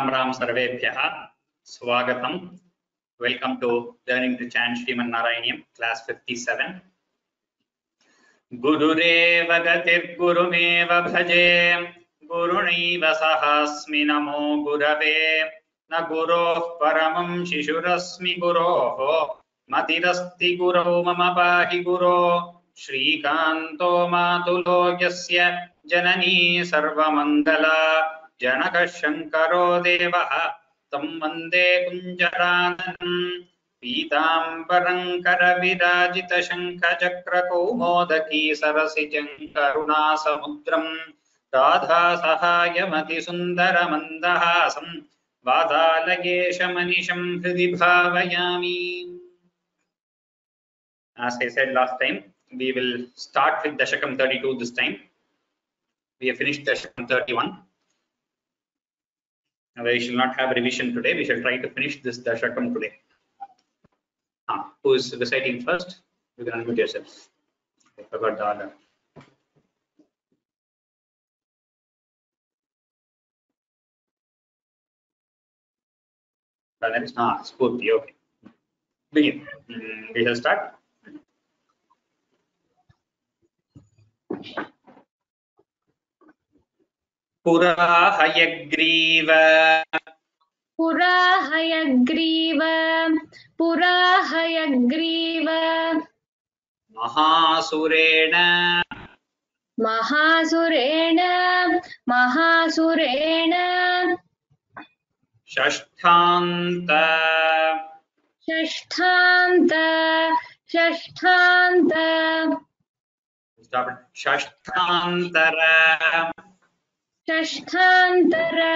राम सर्वेभ्यः स्वागतम. Welcome to Learning to Chant Sriman Narayaniam, class 57. गुरुरेव गतिर्गुरुमेव भजे गुरुणैव सहास्मि नमो गुरवे न गुरोः परमं शिशुरस्मि गुरोः मतिरस्ति गुरौ मम पाहि गुरो श्रीकान्तो मातुलो यस्य जननी सर्वमङ्गला जनकः शङ्करो देवः तं वन्दे कुञ्जराननम् पीताम्बरं करविराजितशङ्खचक्रकौमोदकी सरसिजं करुणासमुद्रं राधासहायमतिसुन्दरमन्दहासं वातालयेशमनिशं हृदि भावयामि. As I said last time, we will start with Dashakam 32 this time. We have finished Dashakam 31. We shall not have revision today. We shall try to finish this Dashakam today. Who is reciting first? You can unmute yourself. I forgot the order. That is Spurti. Okay. Begin. We shall start. Pura Hayagriva. Pura Hayagriva. Pura Hayagriva. Mahasurena. Mahasurena. Mahasurena. Shasthanta. Shasthanta. Shasthanta. Stop it. Shasthantara. Shasthantara.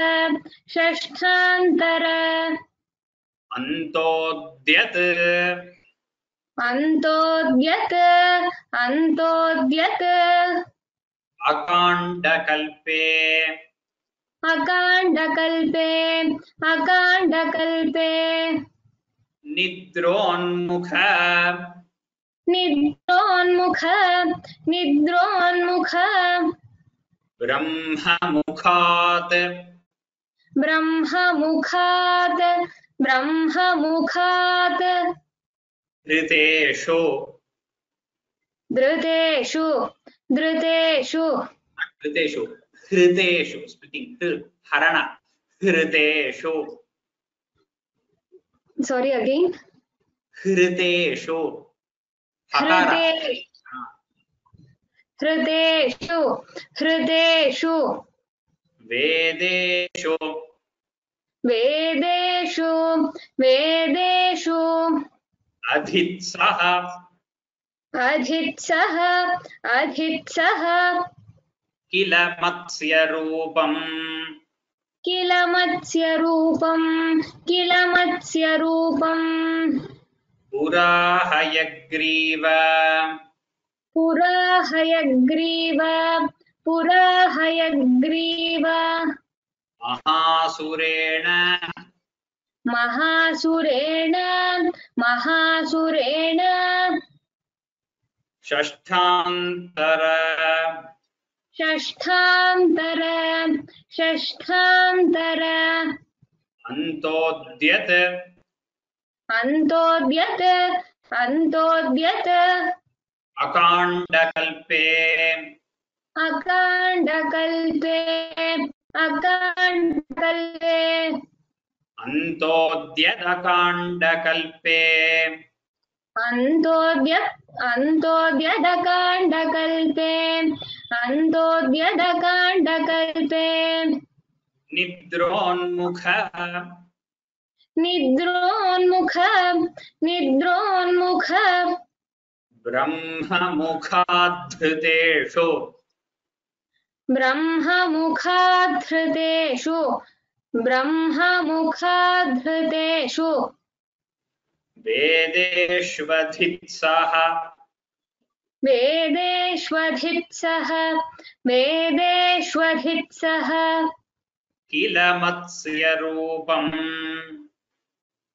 Shasthantara. Antodyat. Antodyat. Antodyat. Akandakalpe. Akandakalpe. Akandakalpe. Nidronmukha. Nidronmukha. Nidronmukha. Brahmamukhat. Brahmamukhat. Brahmamukhat. Driteshu. Driteshu. Driteshu. Driteshu. Hriteshu. Speaking. Harana. Hriteshu. Sorry again. Hriteshu. Hriteshu. Hriteshu. Vedeshu. Vedeshu. Vedeshu. Adhitsaha. Adhitsaha. Adhitsaha. Kila matsya rupam. Kila matsya rupam. Kila matsya rupam. Pura hayagriva. Pura hayagriva. Pura hayagriva. Mahasurena. Mahasurena. Mahasurena. Shasthantara. Shasthantara. Shasthantara. Antodyat. Antodyat. Antodyat. Akandakalpe. Akandakalpe. Akandakalpe. Antodyat akandakalpe. Antodyat. Antodyat akandakalpe. Antodyat akandakalpe. Nidronmukha. Nidronmukha. Nidronmukha. Brahmamukhadhriteshu. Brahmamukhadhriteshu. Brahmamukhadhriteshu. Vedeshvadhitsaha. Vedeshvadhitsaha. Vedeshvadhitsaha. Kila matsya rupam.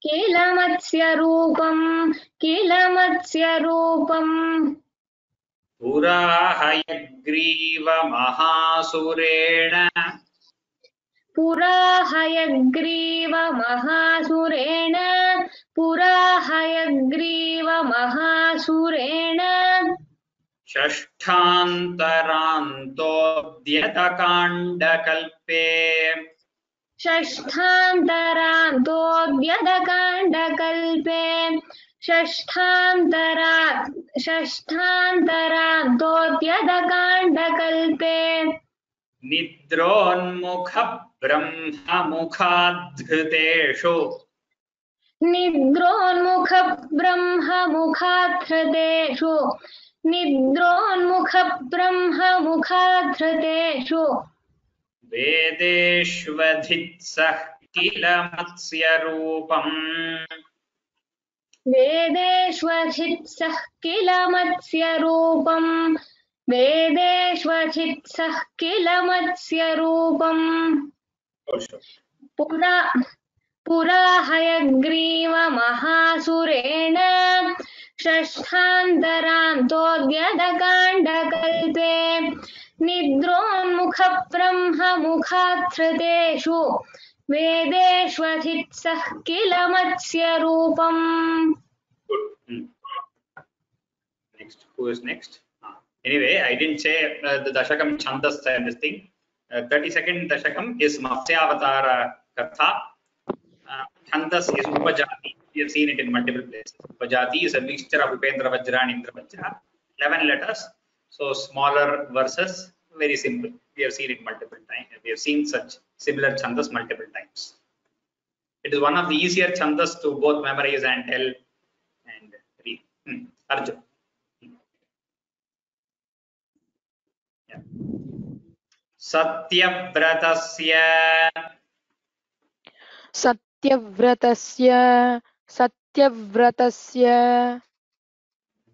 Kila matsya rupam. Kila matsya rupam. Pura hayagriva mahasurena. पुरा हयग्रीवमहासुरेण षष्ठान्तरान्तोऽद्यतकाण्डकल्पे षष्ठान्तरान्तोऽद्यतकाण्डकल्पे निद्रोन्मुखब्रह्ममुखाद्धृतेषु निद्रोन्मुखब्रह्ममुखाधृतेषु वेदेष्वधित्सः किल मत्स्यरूपम् वेदेष्वधित्सः किल मत्स्यरूपम् पुरा हयग्रीवमहासुरेण षष्ठान्तरान्तोऽद्यतकाण्डकल्पे निद्रोन्मुखब्रह्ममुखाधृतेषु वेदेष्वधित्सः किल मत्स्यरूपम्. Next, who is next? Anyway, I didn't say the Dashakam Chandas and this thing. 32nd Dashakam is Matsyavatara Katha. Chandas is Upajati. We have seen it in multiple places. Upajati is a mixture of Upendra Vajra and Indra Vajra. 11 letters. So smaller verses, very simple. We have seen it multiple times. We have seen such similar Chandas multiple times. It is one of the easier Chandas to both memorize and tell and read. Arjun. सत्यव्रतस्य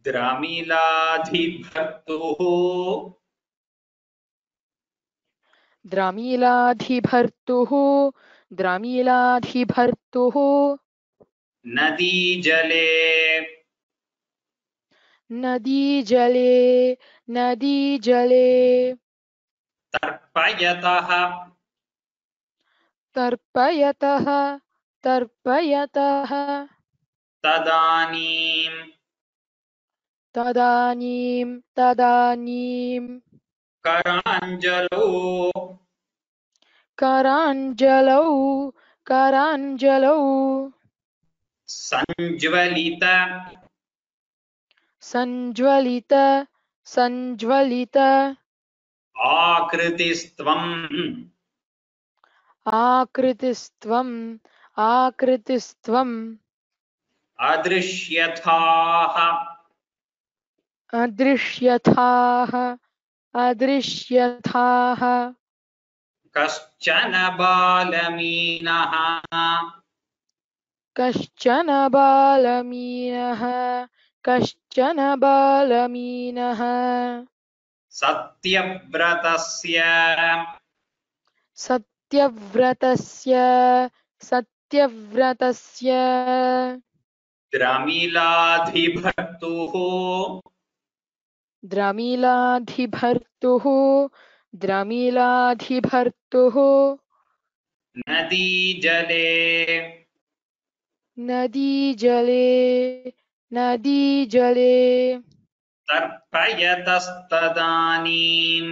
द्रामीलाधिभर्तुः नदीजले तर्पयतः तदानीं कराञ्जलौ सञ्ज्वलित आकृतिस्त्वम् अदृश्यथाः कश्चन बालमीनः सत्यव्रतस्य द्रमिलाधिभर्तुः नदीजले तर्पयतस्तदानीं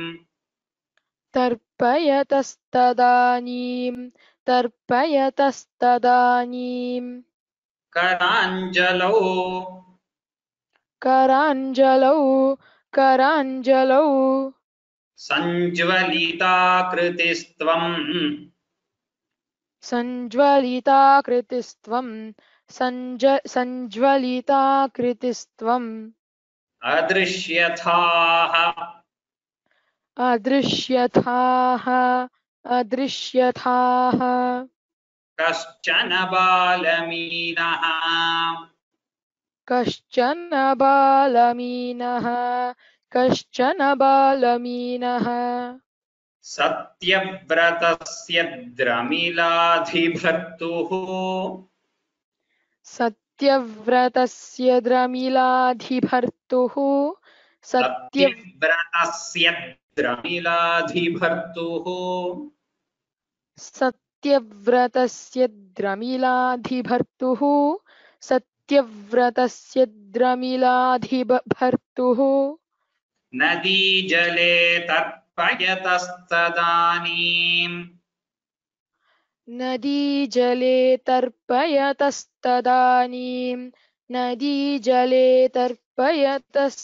कराञ्जलौ सञ्ज्वलिताकृतिस्त्वम् अदृश्यथाः कश्चन बालमीनः सत्यव्रतस्य द्रमिलाधिभर्तुः सत्यव्रतस्य द्रमिलाधिभर्तुः सत्यव्रतस्य द्रमिलाधिभर्तुः नदी जले तर्पयतस्तदानीम् नदीजले तर्पयतस्तदानीं नदीजले तर्पयतस्तदानीं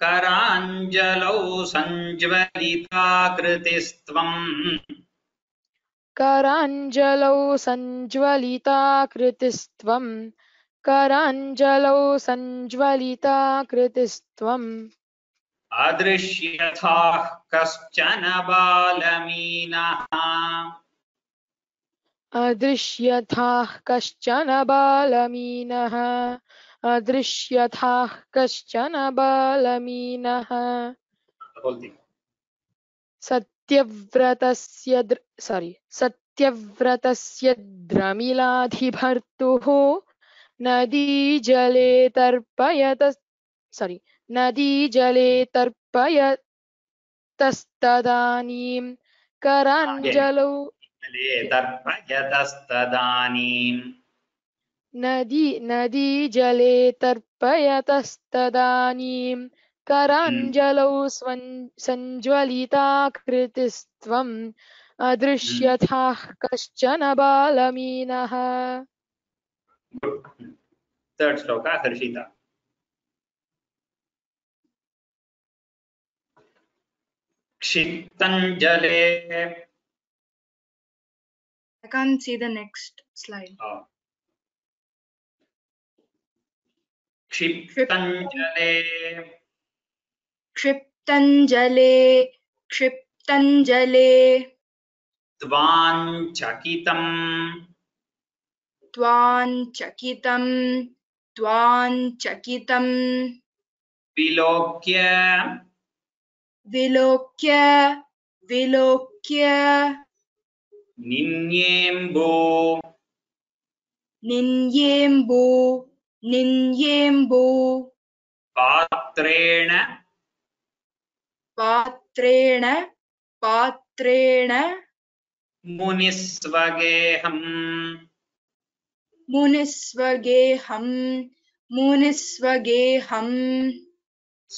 कराञ्जलौ सञ्ज्वलिताकृतिस्त्वम् कराञ्जलौ सञ्ज्वलिताकृतिस्त्वं कराञ्जलौ सञ्ज्वलिताकृतिस्त्वम् अदृश्यथाः कश्चन बालमीनः अदृश्यथाः कश्चन बालमीनः अदृश्यथाः कश्चन बालमीनः सत्यव्रतस्य द्रमिलाधिभर्तुः नदीजले तर्पयतस्तदानीं कराञ्जलौ तर्पयतस्तदानीम् नदीजले तर्पयतस्तदानीं कराञ्जलौ सञ्ज्वलिताकृतिस्त्वम् अदृश्यथाः कश्चन बालमीनः थर्ड श्लोक हर्षिता क्षिप्तञ्जले I can't see the next slide. क्षिप्तञ्जले क्षिप्तञ्जले क्षिप्तञ्जले त्वाञ्चकितम् त्वाञ्चकितम् त्वाञ्चकितम् विलोक्य विलोक्य विलोक्य निन्येम्बो निन्येम्बो निन्येम्बो पात्रेण पात्रेण पात्रेण मुनिस्वगेहम् मुनिस्वगेहम् मुनिस्वगेहम्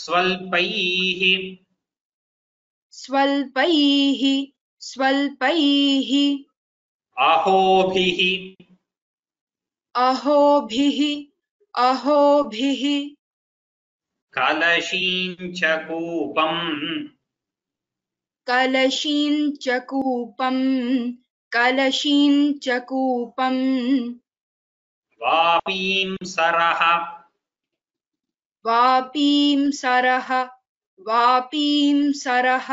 स्वल्पैः स्वल्पैः स्वल्पैः अहोभिः अहोभिः अहोभिः कलशीञ्च कूपम् कलशीञ्च कूपम् कलशीञ्च कूपम् वापीं सरः वापीं सरः वापीं सरः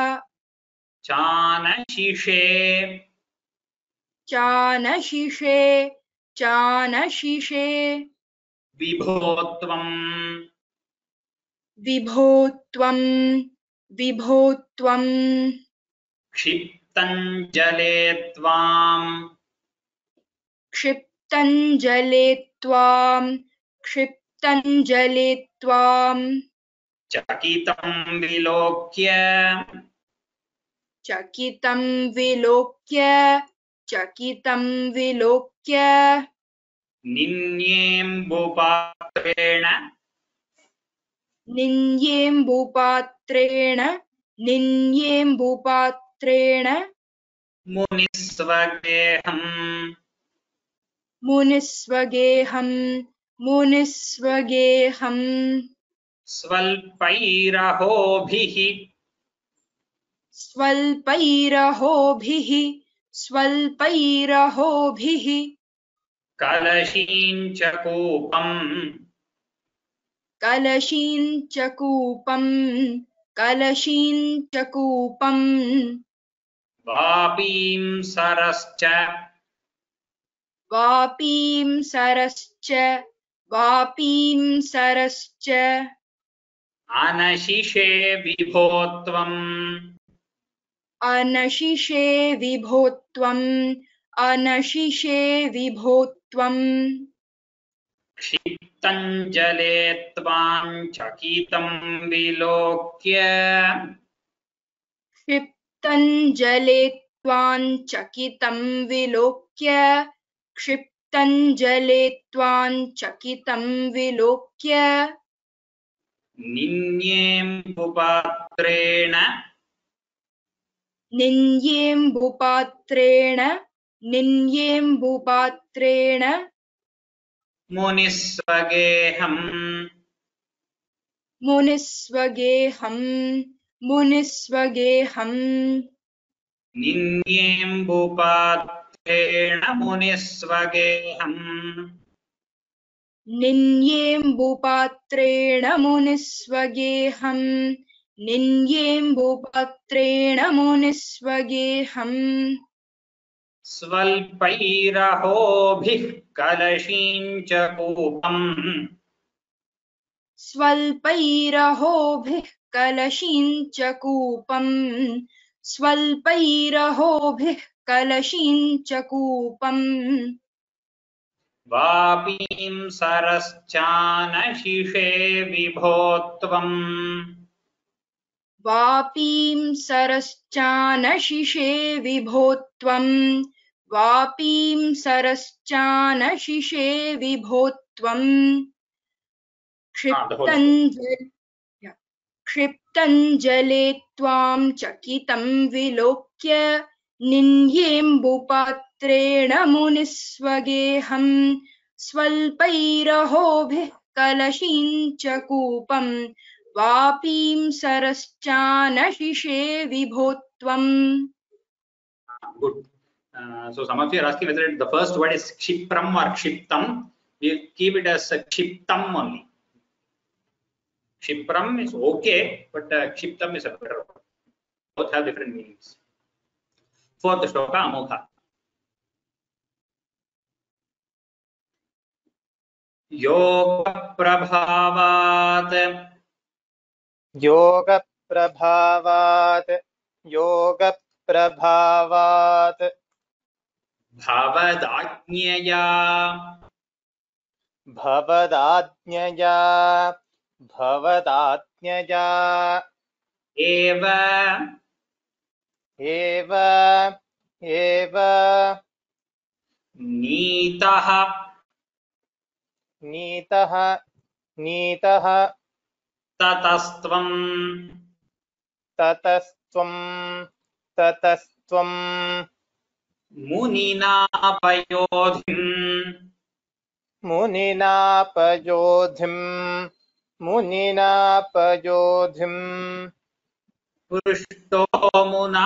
चानशिषे चानशिषे चानशिषे विभो त्वम् विभो त्वम् विभो त्वम् क्षिप्तञ्जले त्वाम् क्षिप्तञ्जले त्वाम् क्षिप्तञ्जले त्वाम् चकितं विलोक्य चकितं विलोक्य चकितं विलोक्य निन्येम्बुपात्रेण निन्येम्बुपात्रेण निन्येम्बुपात्रेण मुनिस्वगेहम् मुनिस्वगेहम् मुनिस्वगेहम् स्वल्पैरहोभिः स्वल्पैरहोभिः स्वल्पैरहोभिः कलशीञ्च कूपम् कलशीञ्च कूपम् कलशीञ्च कूपम् वापीं सरश्च वापीं सरश्च वापीं सरश्च अनशिषे विभो त्वम् अनशिषे विभो त्वम् अनशिषे विभो त्वम् क्षिप्तञ्जले त्वाञ्चकितं विलोक्य क्षिप्तञ्जले क्षिप्तञ्जले त्वाञ्चकितं विलोक्य क्षिप्तञ्जले त्वाञ्चकितं विलोक्य निन्येम्बुपात्रेण निन्येम्बुपात्रेण मुनिस्वगेहम् मुनिस्वगेहम् निन्येम्बुपात्रेण मुनिस्वगेहम् निन्येम्बुपात्रेण मुनिस्वगेहम् स्वल्पैरहोभिः कलशीञ्च कूपम् स्वल्पैरहोभिः कलशीञ्च कूपम् वापीं सरश्चानशिषे विभो त्वम् वापीं सरश्चानशिषे विभो त्वम् क्षिप्तञ्जले त्वां चकितं विलोक्य निन्येम्बुपात्रेण मुनिस्वगेहम् स्वल्पैरहोभिः कलशीञ्च कूपम् वापीं सरश्चानशिषे विभो त्वम्. Good. So some of you are asking whether the first word is kshipram or kshiptam. We keep it as kshiptam only. Kshipram is okay, but kshiptam is a better word. Both have different meanings. Fourth shloka, Amogha. योगप्रभावात् भवदाज्ञया एव नीतः ततस्त्वं मुनिना पयोधिम् पृष्टो मुना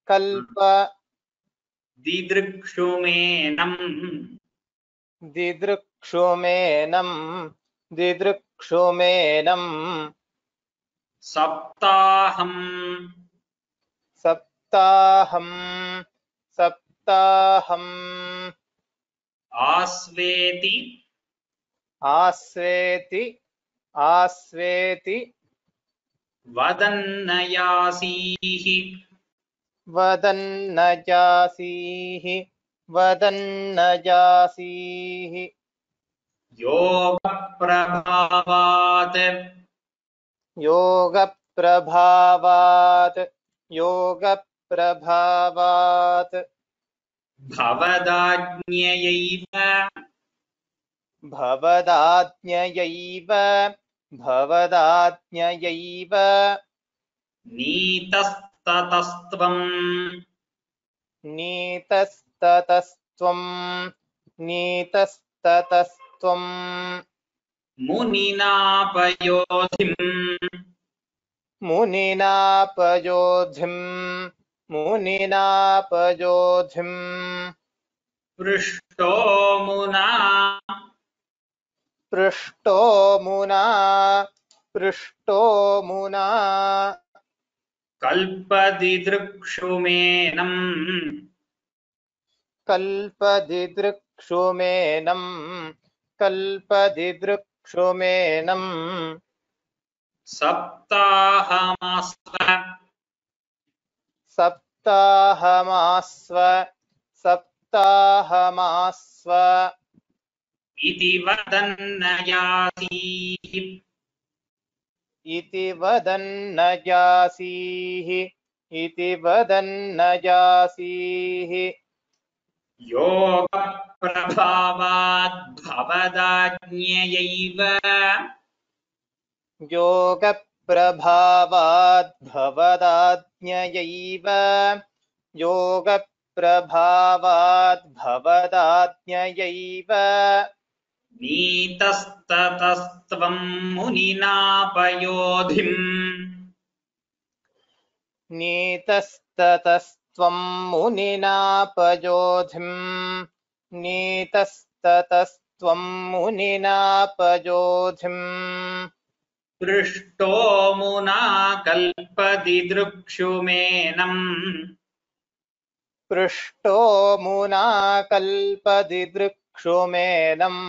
कल्प दिदृक्षुमेनम् सप्ताहम् आस्वेति वदन्नयासीः योगप्रभावात् भवदाज्ञयैव नीतस्ततस्त्वम् मुनिना पयोधिम् पृष्टो मुना कल्पदिदृक्षुमेनम् सप्ताहमास्व सप्ताहमास्व इति वदन्न यासीः इति वदन्न जासीः इति वदन्न जासीः योगप्रभावाद्भवदाज्ञयैव योगप्रभावाद्भवदाज्ञयैव योगप्रभावाद्भवदाज्ञयैव नीतस्ततस्त्वं मुनिना पयोधिम् नीतस्ततस्त्वं मुनिना पयोधिम् नीतस्ततस्त्वं मुनिना पयोधिम् पृष्टो मुना कल्पदिदृक्षुमेनम् पृष्टो मुना कल्पदिदृक्षुमेनम्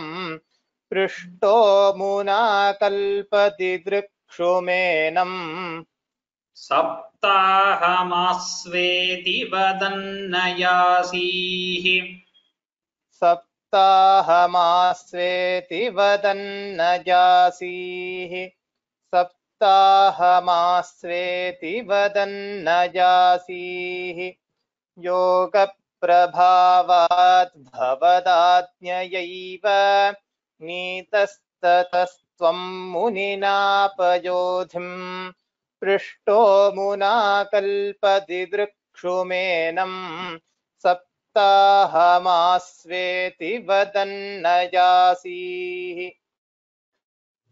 पृष्टो मुना कल्पदिदृक्षुमेनम् सप्ताहमास्वेति वदन्न यासीः सप्ताहमास्वेति वदन्न जासीः सप्ताहमास्वेति वदन्न जासीः योगप्रभावात् भवदाज्ञयैव नीतस्ततस्त्वं मुनिना पयोधिम् पृष्टो मुना कल्पदिदृक्षुमेनम् सप्ताहमास्वेति वदन्न जासीः.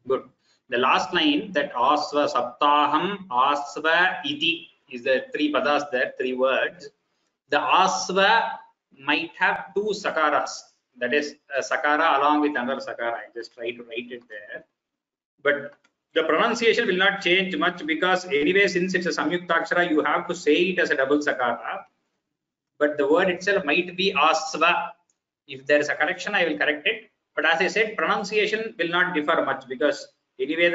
Good. The last line, that asva saptaham asva iti, is the three padas there, three words. The asva might have two sakaras, that is a sakara along with another sakara. I just try to write it there, but the pronunciation will not change much, because anyway, since it's a samyuktakshara, you have to say it as a double sakara, but the word itself might be asva. If there is a correction, I will correct it, but as I said, pronunciation will not differ much, because anyway,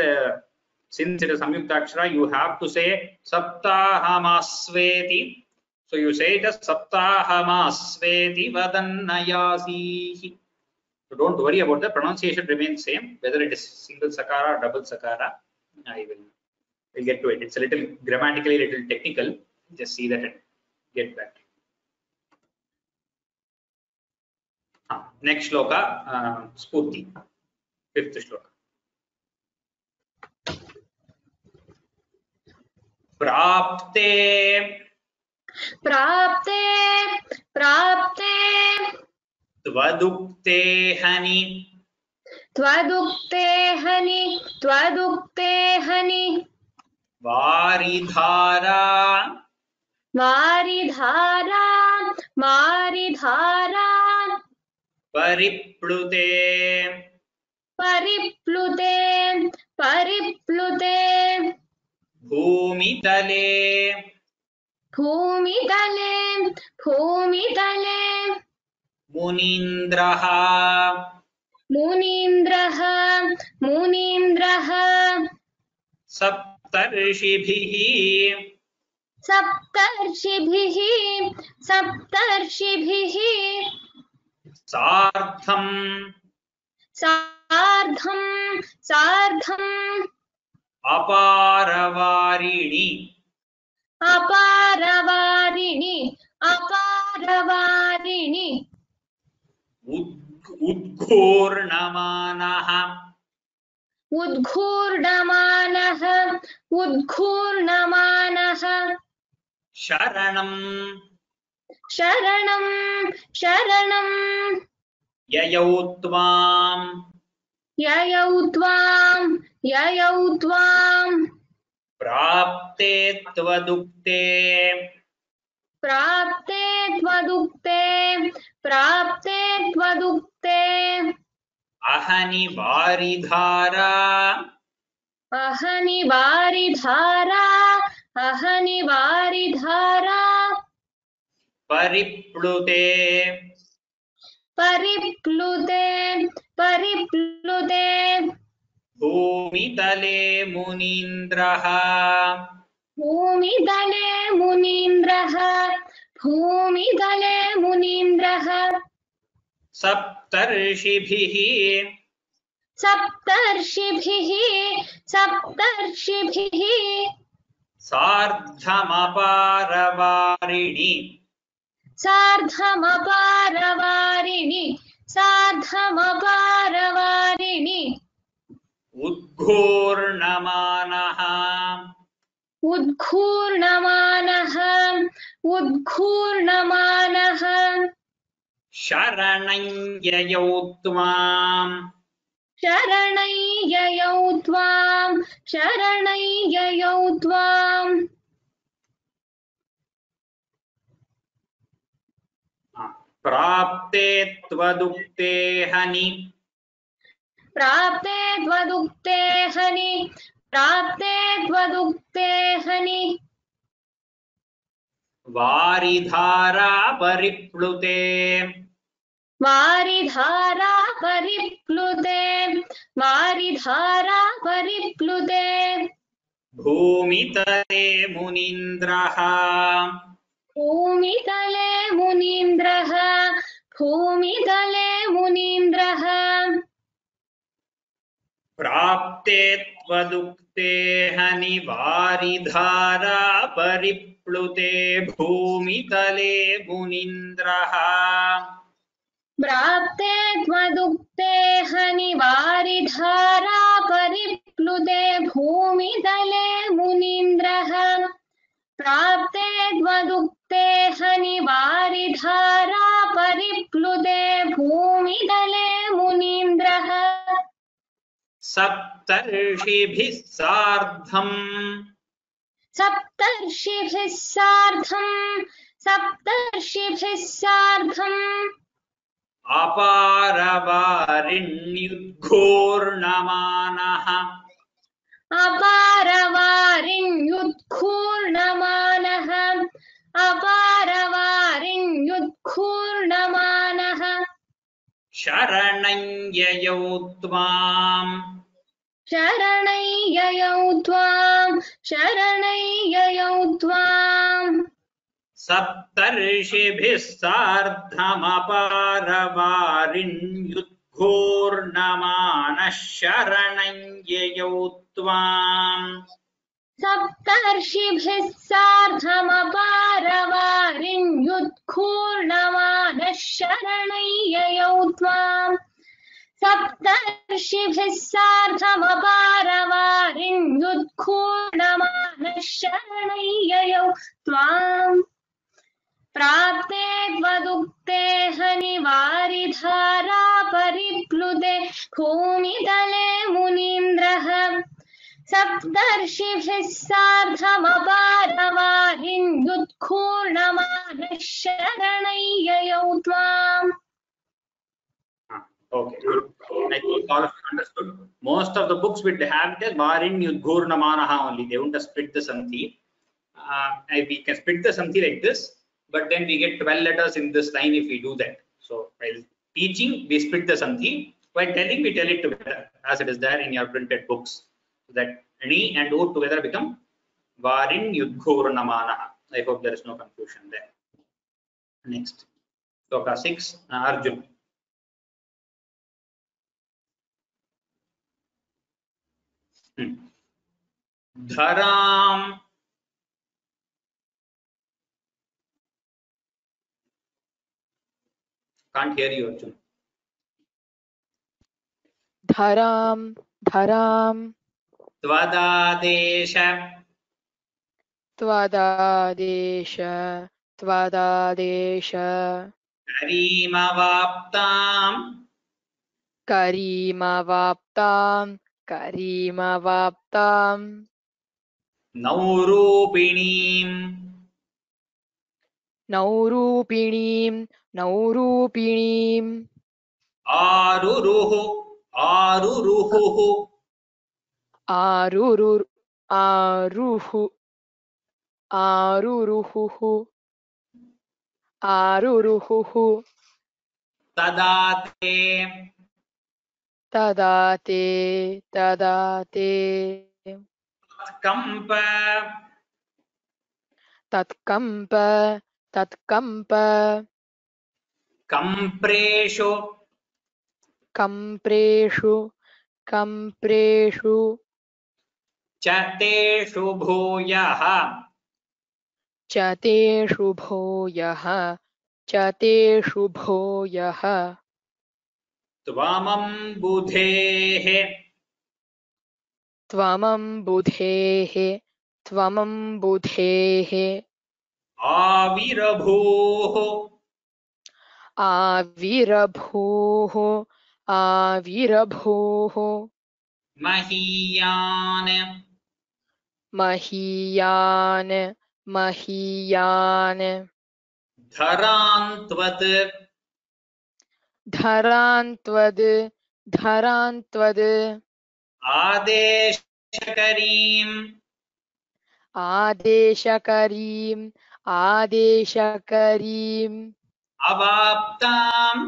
since it is samyuktakshara, you have to say saptahamasveti. So you say it as saptahamasveti vadannayasihi. So don't worry about the pronunciation, remains same, whether it is single sakara or double sakara. I will get to it. It's a little grammatically little technical. Just see that and get back. Next shloka, Spurti, fifth shloka. प्राप्ते प्राप्ते प्राप्ते त्वदुक्ते हनि त्वदुक्ते हनि त्वदुक्ते हनि वारिधारा वारिधारा वारिधारा परिप्लुते परिप्लुते परिप्लुते भूमितले भूमितले भूमितले मुनीन्द्रः मुनीन्द्रः मुनीन्द्रः सप्तर्षिभिः सप्तर्षिभिः सप्तर्षिभिः सार्धं सार्धं सार्धं अपारवारिणि अपारवारिणि अपारवारिणि उद्घूर्णमानः उद्घूर्णमानः उद्घूर्णमानः शरणं शरणं शरणं ययौ त्वां ययौ त्वां प्राप्ते त्वदुक्ते प्राप्ते त्वदुक्ते प्राप्ते त्वदुक्ते अहनि वारिधारा अहनि वारिधारा अहनि वारिधारा परिप्लुते परिप्लुते परिप्लुते भूमितले मुनीन्द्रः भूमितले मुनीन्द्रः भूमितले मुनीन्द्रः सप्तर्षिभिः सप्तर्षिभिः सप्तर्षिभिः सार्धमपारवारिणि सार्धमपारवारिणि सार्धमपारवारिणि उद्घूर्णमानः उद्घूर्णमानः उद्घूर्णमानः शरणं ययौ त्वाम् शरणय्ययौ त्वां शरणय्ययौ त्वाम् प्राप्ते त्वदुक्ते हनि प्राप्ते त्वदुक्ते हनि प्राप्ते त्वदुक्ते हनि वारिधारा परिप्लुते वारिधारा परिप्लुते वारिधारा परिप्लुते भूमितले मुनीन्द्रः भूमितले मुनीन्द्रः भूमितले मुनीन्द्रः प्राप्ते त्वदुक्ते हनि वारिधारा परिप्लुते भूमितले मुनीन्द्रः प्राप्ते त्वदुक्ते हनि वारिधारा परिप्लुते भूमितले मुनीन्द्रः प्राप्ते त्वदुक्ते हनि वारिधारा परिप्लुते भूमितले मुनीन्द्रः सप्तर्षिभिः सार्धम् सप्तर्षिभिः सार्धम् सप्तर्षिभिः सार्धम् अपारवारिण्युद्घूर्णमानः अपारवारिण्युद्घूर्णमानः अपारवारिण्युद्घूर्णमानः शरणं ययौ त्वाम् शरणय्ययौ त्वां शरणय्ययौ त्वाम् सप्तर्षिभिः सार्धमपारवारिण्युद्घूर्णमानः शरणं ययौ त्वाम् सप्तर्षिभिः सार्धमपारवारिण्युद्घूर्णमानः शरणय्ययौ त्वाम् सप्तर्षिभिः सार्धमपारवारिण्युद्घूर्णमानः शरणय्ययौ त्वाम् प्राप्ते त्वदुक्ते हनि वारिधारा परिप्लुते भूमितले मुनीन्द्रः सप्तर्षिभिः सार्धमपारवारिण्युद्घूर्णमानः शरणय्ययौ त्वाम् Okay, good. I think all of you understood. Most of the books will have it as Varinyudghurnamanaha only. They won't split the Santhi. We can split the Santhi like this, but then we get 12 letters in this line if we do that. So while teaching, we split the Santhi. While telling, we tell it together as it is there in your printed books. So that Ni and O together become Varinyudghurnamanaha. I hope there is no confusion there. Next, Sloka 6, Arjun. धराम can't hear you Arjun. धराम धराम त्वदादेश त्वदादेश त्वदादेश करीमवाप्तां करीमवाप्तां करीमवाप्तां नौरूपिणीं नौरूपिणीं नौरूपिणीं आरुरुः आरुरुहुः आरुरुर् आरुः आरुरुहुः आरुरुहुः तदाते तदाते तदाते कंप तत्कम्प तत्कम्प कम्प्रेषु कम्प्रेषु कम्प्रेषु च तेषु भूयः च तेषु भूयः च तेषु भूयः त्वमम्बुधेः त्वमम्बुधेः त्वमम्बुधेः आविर्भूः आविर्भूः आविर्भूः महीयान् महीयान् महीयान् धरान्त्वत् धरान्त्वद् धरान्त्वद् आदेशकरीम् आदेशकरीम् आदेशकरीम् अवाप्ताम्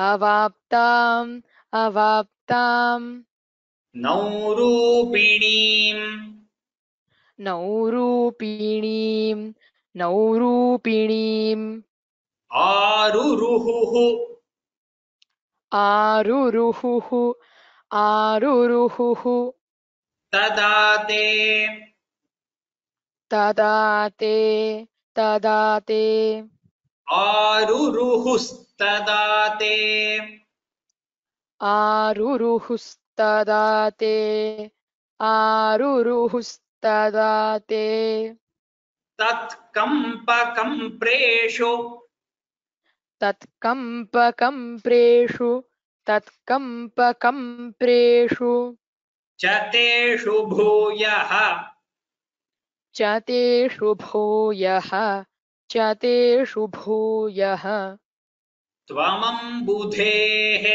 अवाप्ताम् अवाप्ताम् नौरूपिणीम् नौरूपिणीम् नौरूपिणीम् आरुरुहुः आरुरुहुः आरुरुहुः तदा ते तदा ते तदा ते आरुरुहुस्तदा ते आरुरुहुस्तदा ते आरुरुहुस्तदा ते तत्कम्पकम्प्रेषु तत्कम्पकम्प्रेषु तत्कम्पकम्प्रेषु च तेषु भूयः च तेषु भूयः च तेषु भूयः त्वमम्बुधेः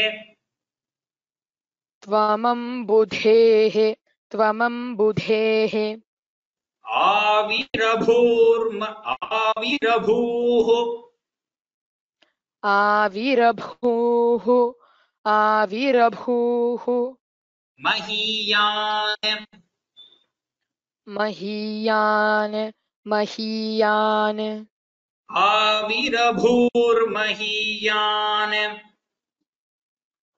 त्वमम्बुधेः त्वमम्बुधेः आविर्भूः आविर्भूः आविर्भूः महीयान् महीयान् महीयान् आविर्भूर्महीयान्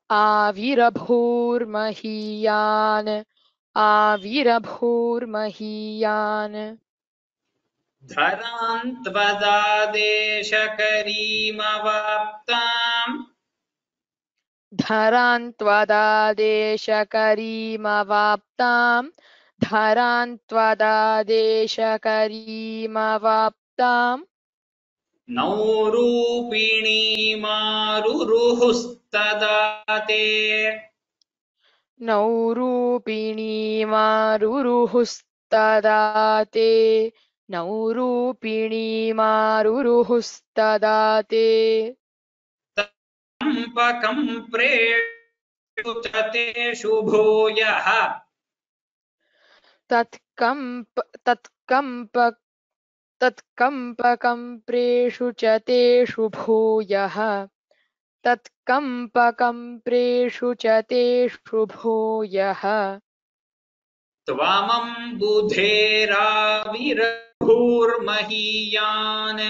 आविर्भूर्महीयान् आविर्भूर्महीयान् धरान्त्वदादेशकरीमवाप्ताम् धरान्त्वदादेशकरीमवाप्ताम् धरान्त्वदादेशकरीमवाप्ताम् नौरूपिणीमारुरुहुस्तदा ते नौरूपिणीमारुरुहुस्तदा ते नौरूपिणीमारुरुहुस्तदा ते कम्पकम्प्रेषु च तेषु भूयः तत्कम्पकम्प्रेषु च तेषु भूयः तत्कम्पकम्प्रेषु च तेषु भूयः त्वमम्बुधेराविर्भूर्महीयान्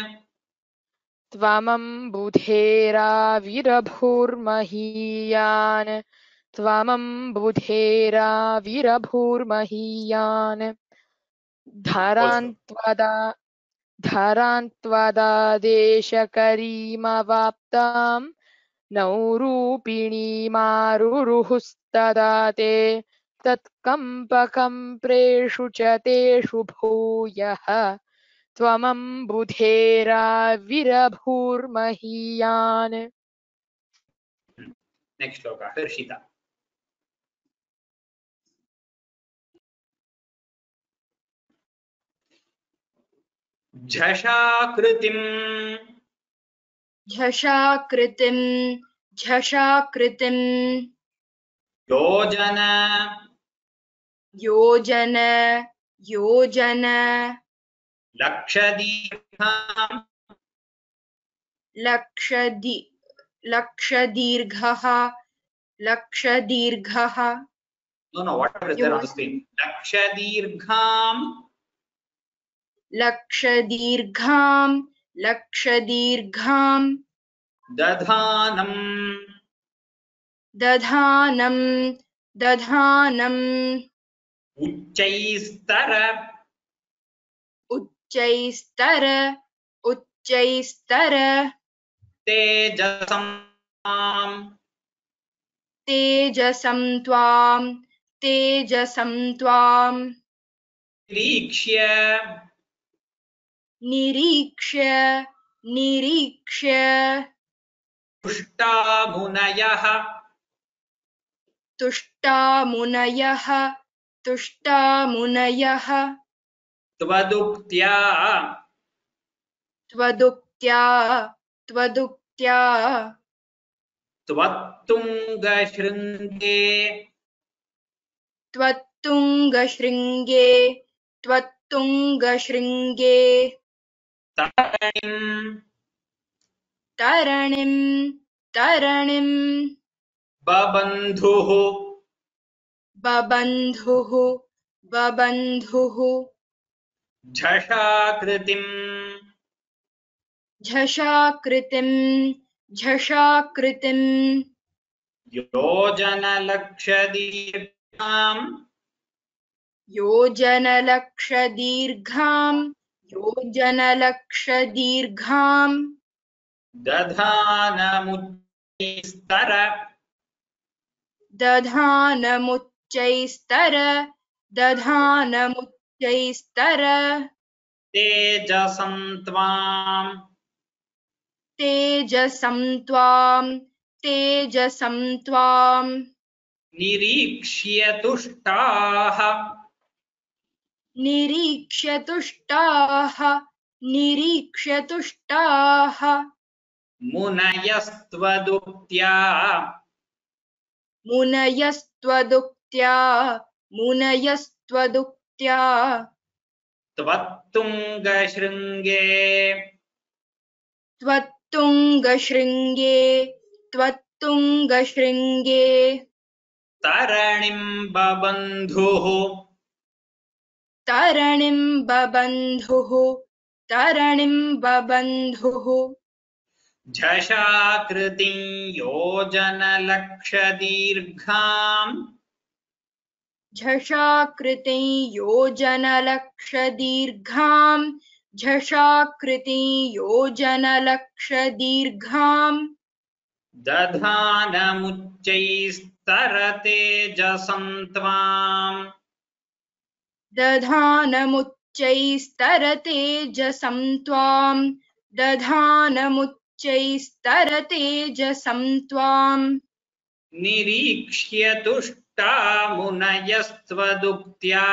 त्वमम्बुधेराविर्भूर्महीयान् त्वमम्बुधेराविर्भूर्महीयान् धरान्त्वदादेशकरीमवाप्ताम् नौरूपिणीमारुरुहुस्तदा ते तत्कम्पकम्प्रेषु च तेषु भूयः त्वमम्बुधेराविर्भूर्महीयान् नेक्स्ट श्लोक हर्षिता झषाकृतिम् झषाकृतिम् झषाकृतिम् योजन योजन योजन लक्षदीर्घम् लक्षदीर्घः लक्षदीर्घः no whatever is there on the screen लक्षदीर्घाम् लक्षदीर्घां लक्षदीर्घां दधानं दधानं दधानम् उच्चैस्तर उच्चैस्तर उच्चैस्तर तेजसं तेजसं त्वां तेजसं त्वां निरीक्ष्य निरीक्ष्य निरीक्ष्य तुष्टा मुनयः तुष्टामुनयः तुष्टामुनयः त्वदुक्त्या त्वदुक्त्या त्वदुक्त्या त्वत्तुङ्गशृङ्गे त्वत्तुङ्गशृङ्गे त्वत्तुङ्गशृङ्गे तरणिं तरणिं तरणिं बबन्धुः बबन्धुः बबन्धुः झषाकृतिं झषाकृतिं झषाकृतिं योजनलक्षदीर्घां योजनलक्षदीर्घां योजनलक्षदीर्घां दधानमुच्चैस्तर दधानमुच्चैस्तर दधानमुच्चैस्तर तेजसं त्वां तेजसं त्वां तेजसं त्वां निरीक्ष्य तुष्टाः निरीक्ष्य तुष्टाः निरीक्ष्य तुष्टाः मुनयस्त्वदुक्त्या मुनयस्त्वदुक्त्या मुनयस्त्वदुक्त्या त्वत्तुङ्गशृङ्गे त्वत्तुङ्गशृङ्गे त्वत्तुङ्गशृङ्गे तरणिं बबन्धुः तरणिं बबन्धुः तरणिं बबन्धुः झषाकृतिं योजनलक्षदीर्घां झषाकृतिं योजनलक्षदीर्घां झषाकृतिं योजनलक्षदीर्घां दधानमुच्चैस्तरतेजसं त्वाम् दधानमुच्चैस्तरतेजसं त्वां दधानमुच्चैस्तरतेजसं त्वां निरीक्ष्य तुष्टा मुनयस्त्वदुक्त्या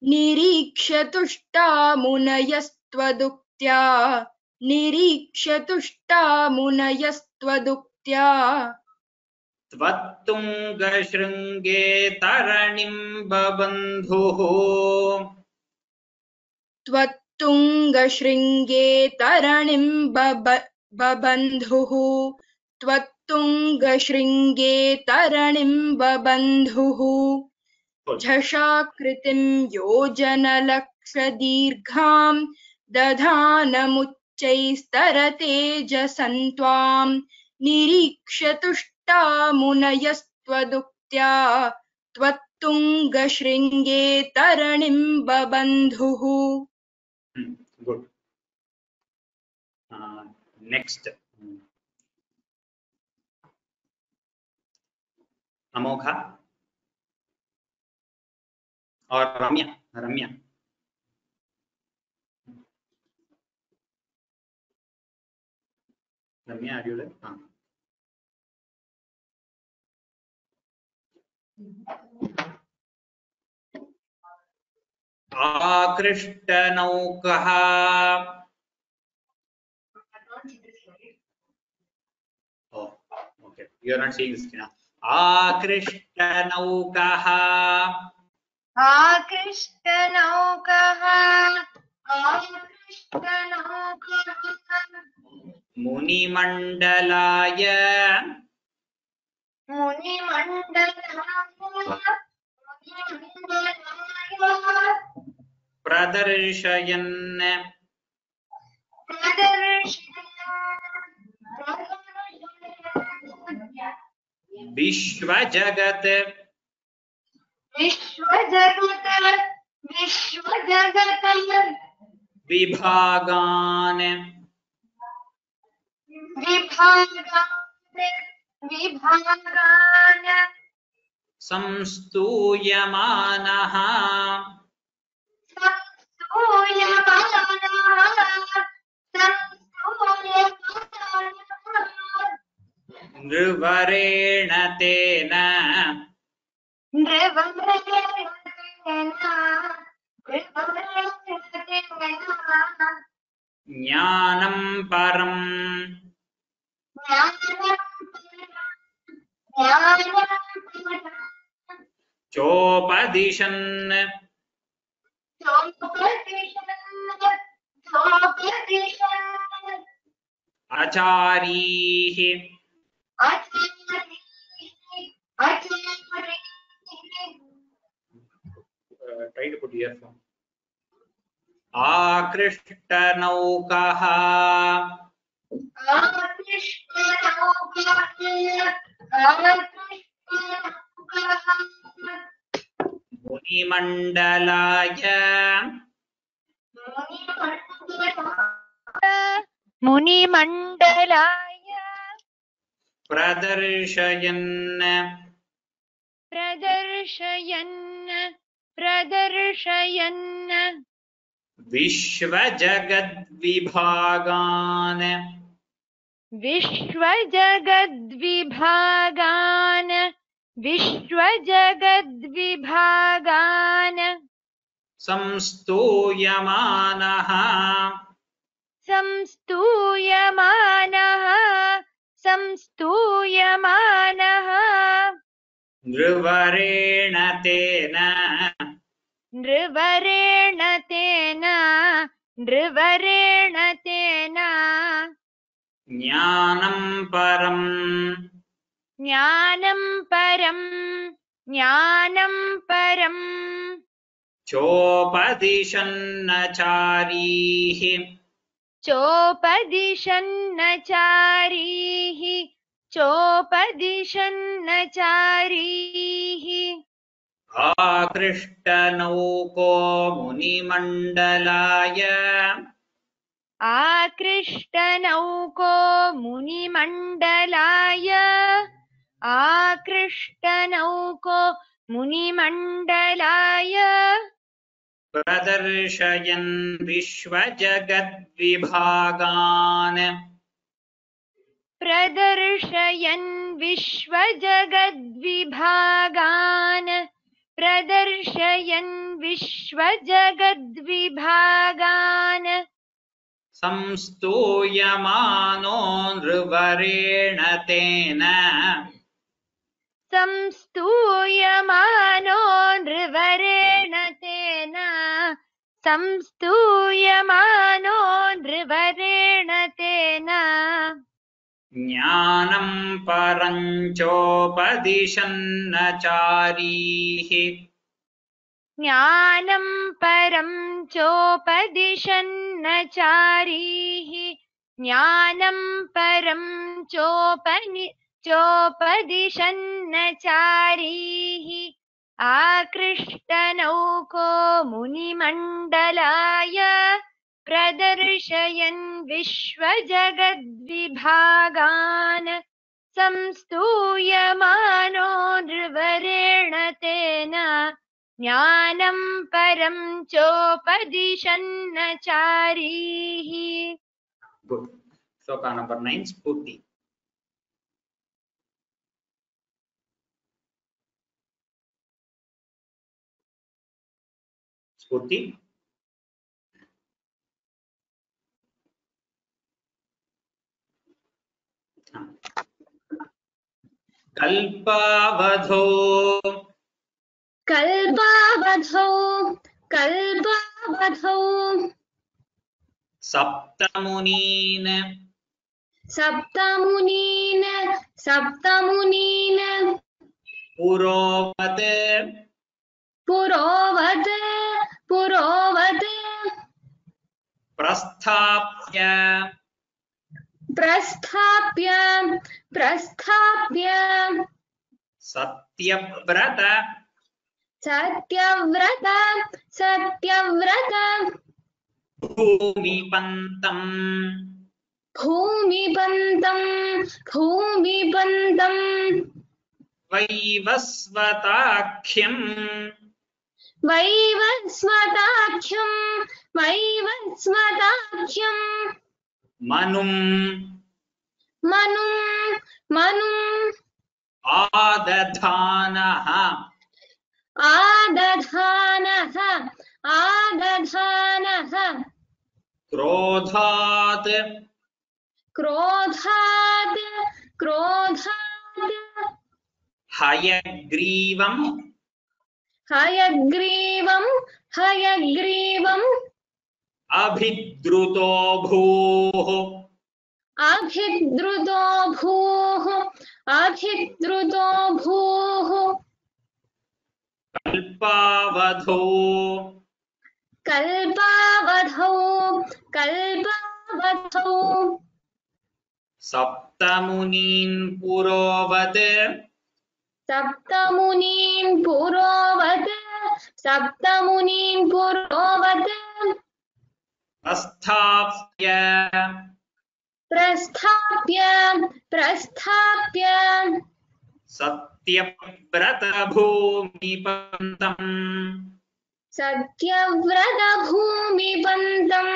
निरीक्ष्य तुष्टा मुनयस्त्वदुक्त्या निरीक्ष्य तुष्टा मुनयस्त्वदुक्त्या त्वत्तुङ्गशृङ्गे तरणिं बबन्धुः त्वत्तुङ्गशृङ्गे तरणिं बबन्धुः त्वत्तुङ्गशृङ्गे तरणिं बबन्धुः झषाकृतिं योजनलक्षदीर्घां दधानमुच्चैस्तरतेजसं त्वां निरीक्ष्य तुष्टा मुनयस्त्वदुक्त्या त्वत्तुङ्गशृङ्गे तरणिं बबन्धुः Good. Next. Amogha or Ramya. Ramya. Ramya, are you there? आकृष्टनौकः oh okay you are not seeing this now आकृष्टनौकः आकृष्टनौकः मुनिमण्डलाय प्रदर्शयन् विश्वजगत् विभागान् संस्तूयमानः नृवरेण तेन ज्ञानं परम् चोपदिशन् आचारीः try to put earphone. आकृष्टनौकः मुनिमण्डलाय प्रदर्शयन् विश्वजगद्विभागान् संस्तूयमानः नृवरेण तेन ज्ञानं परम् चोपदिशन्नचारीः आकृष्टनौको मुनिमण्डलाय प्रदर्शयन् विश्वजगद्विभागान् संस्तूयमानो नृवरेण तेन ज्ञानं परञ्चोपदिशन्नचारीः आकृष्टनौको मुनिमण्डलाय प्रदर्शयन् विश्वजगद्विभागान् संस्तूयमानो नृवरेण तेन ज्ञानं परं चोपदिशन्नचारीः. Good. Shloka number 9, Spurti. Spurti. कल्पावधो सप्तमुनीन् पुरोवत् पुरोवत् प्रस्थाप्य प्रस्थाप्य प्रस्थाप्य Satyavrat Satyavrat Satyavrat भूमिपन्तं भूमिपन्तं भूमिपन्तं वैवस्वताख्यं वैवस्वताख्यं वैवस्वताख्यं मनुं मनुं मनुं आदधानः आदधानः आदधानः क्रोधात् क्रोधात् क्रोधात् हयग्रीवं हयग्रीवं हयग्रीवम् अभिद्रुतो भूः अभिद्रुतो भूः अभिद्रुतो भूः कल्पावधौ कल्पावधौ कल्पावधौ सप्तमुनीन् पुरोवत् सप्तमुनीन् पुरोवत् सप्तमुनीन् पुरोवत् प्रस्थाप्य प्रस्थाप्य प्रस्थाप्य सत्यव्रतभूमिपन्तम् सत्यव्रतभूमिपन्तं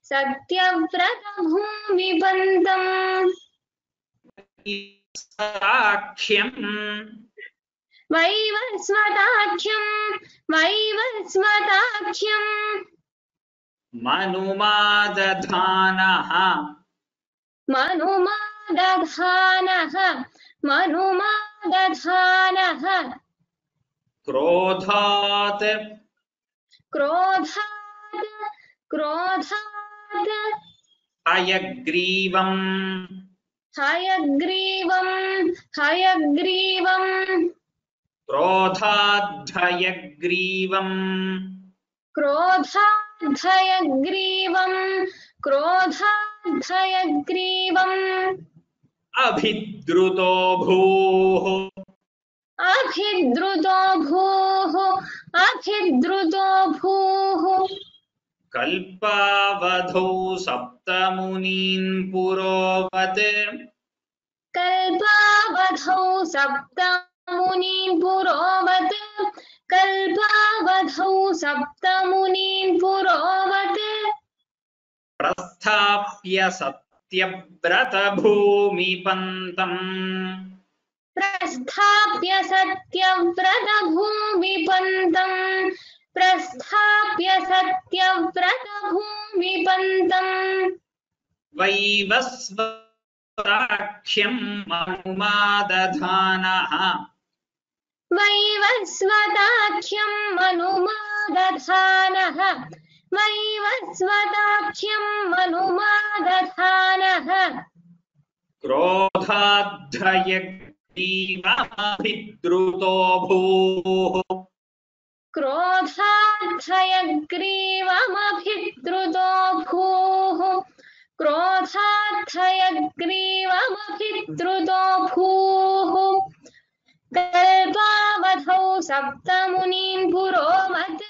सत्यव्रतभूमिपन्तम् साक्ष्यम् वैवस्वताख्यं वैवस्वताख्यं मनुमादधानः मनुमादधानः मनुमादधानः क्रोधात् क्रोधात् क्रोधात् हयग्रीवम् हयग्रीवं हयग्रीवं क्रोधाद्धयग्रीवम् क्रोधाद्धयग्रीवं क्रोधाद्धयग्रीवम् अभिद्रुतो भूः अभिद्रुतो भूः अभिद्रुतो भूः कल्पावधौ सप्तमुनीन् पुरोवत् कल्पावधौ सप्तमुनीन् पुरोवत् कल्पावधौ सप्तमुनीन् पुरोवत् प्रस्थाप्य सत्यव्रतभूमिपन्तम् प्रस्थाप्य सत्यव्रतभूमिपन्तम् प्रस्थाप्य सत्यव्रतभूमिपन्तम् वैवस्वताख्यं मनुमादधानः वैवस्वताख्यं मनुमादधानः वैवस्वताख्यं मनुमादधानः क्रोधाद्धयग्रीवमभिद्रुतो भूः क्रोधाद्धयग्रीवमभिद्रुतो भूः क्रोधाद्धयग्रीवमभिद्रुतो भूः कल्पावधौ सप्तमुनीन् पुरोवत्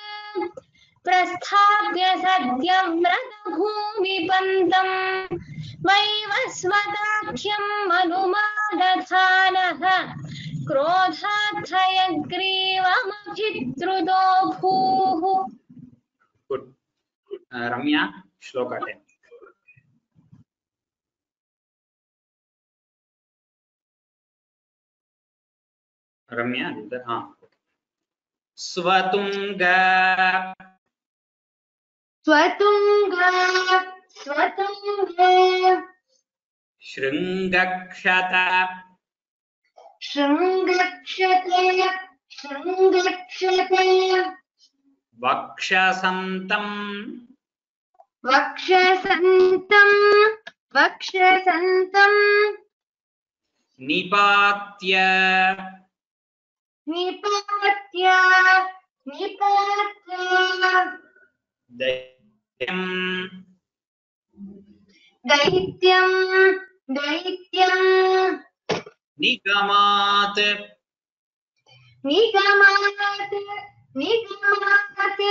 प्रस्थाप्य सत्यव्रतभूमिपन्तम् वैवस्वताख्यं मनुमादधानः क्रोधाद्धयग्रीवमभिद्रुतो भूः Good. Ramya, shloka 10. Ramya, Swatunga स्वतुंग स्वतुंग Shringakshata शृंगक्षते शृंगक्षते Vakshasantam वक्षसन्तं वक्षसन्तं Nipatya निपात्य निपात्य दैत्यं दैत्यं दैत्यं निगमात् निगमात् निगमात्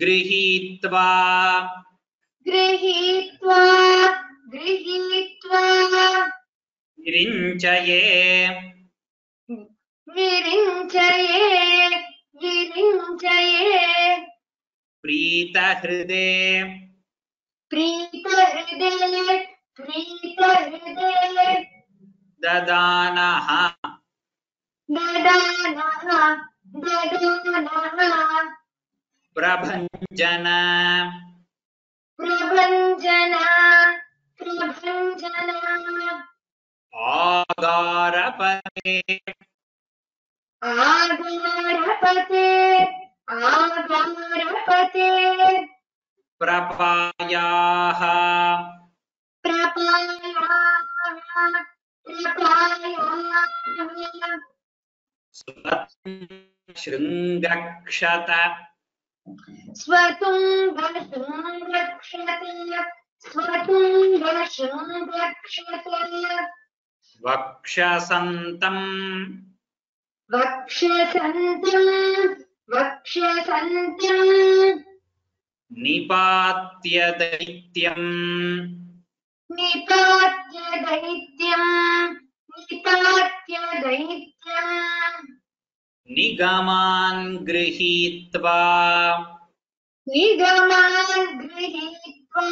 गृहीत्वा गृहीत्वा गृहीत्वा विरिञ्चये विरिञ्चये विरिञ्चये प्रीतहृदे प्रीतहृदये प्रीतहृदये ददानः ददानः ददानः प्रभञ्जन प्रभञ्जन प्रभञ्जन आगारपते आगारपते आगारपते प्रपायाः प्रपायाः प्रपायाः शृङ्गक्षत स्वतुङ्गशृङ्गक्षते स्वतुङ्गशृङ्गक्षते वक्षसन्तम् वक्षसन्तं वक्षसन्तं निपात्य दैत्यम् निपात्य दैत्यं निपात्य दैत्यं निगमान् गृहीत्वा निगमान् गृहीत्वा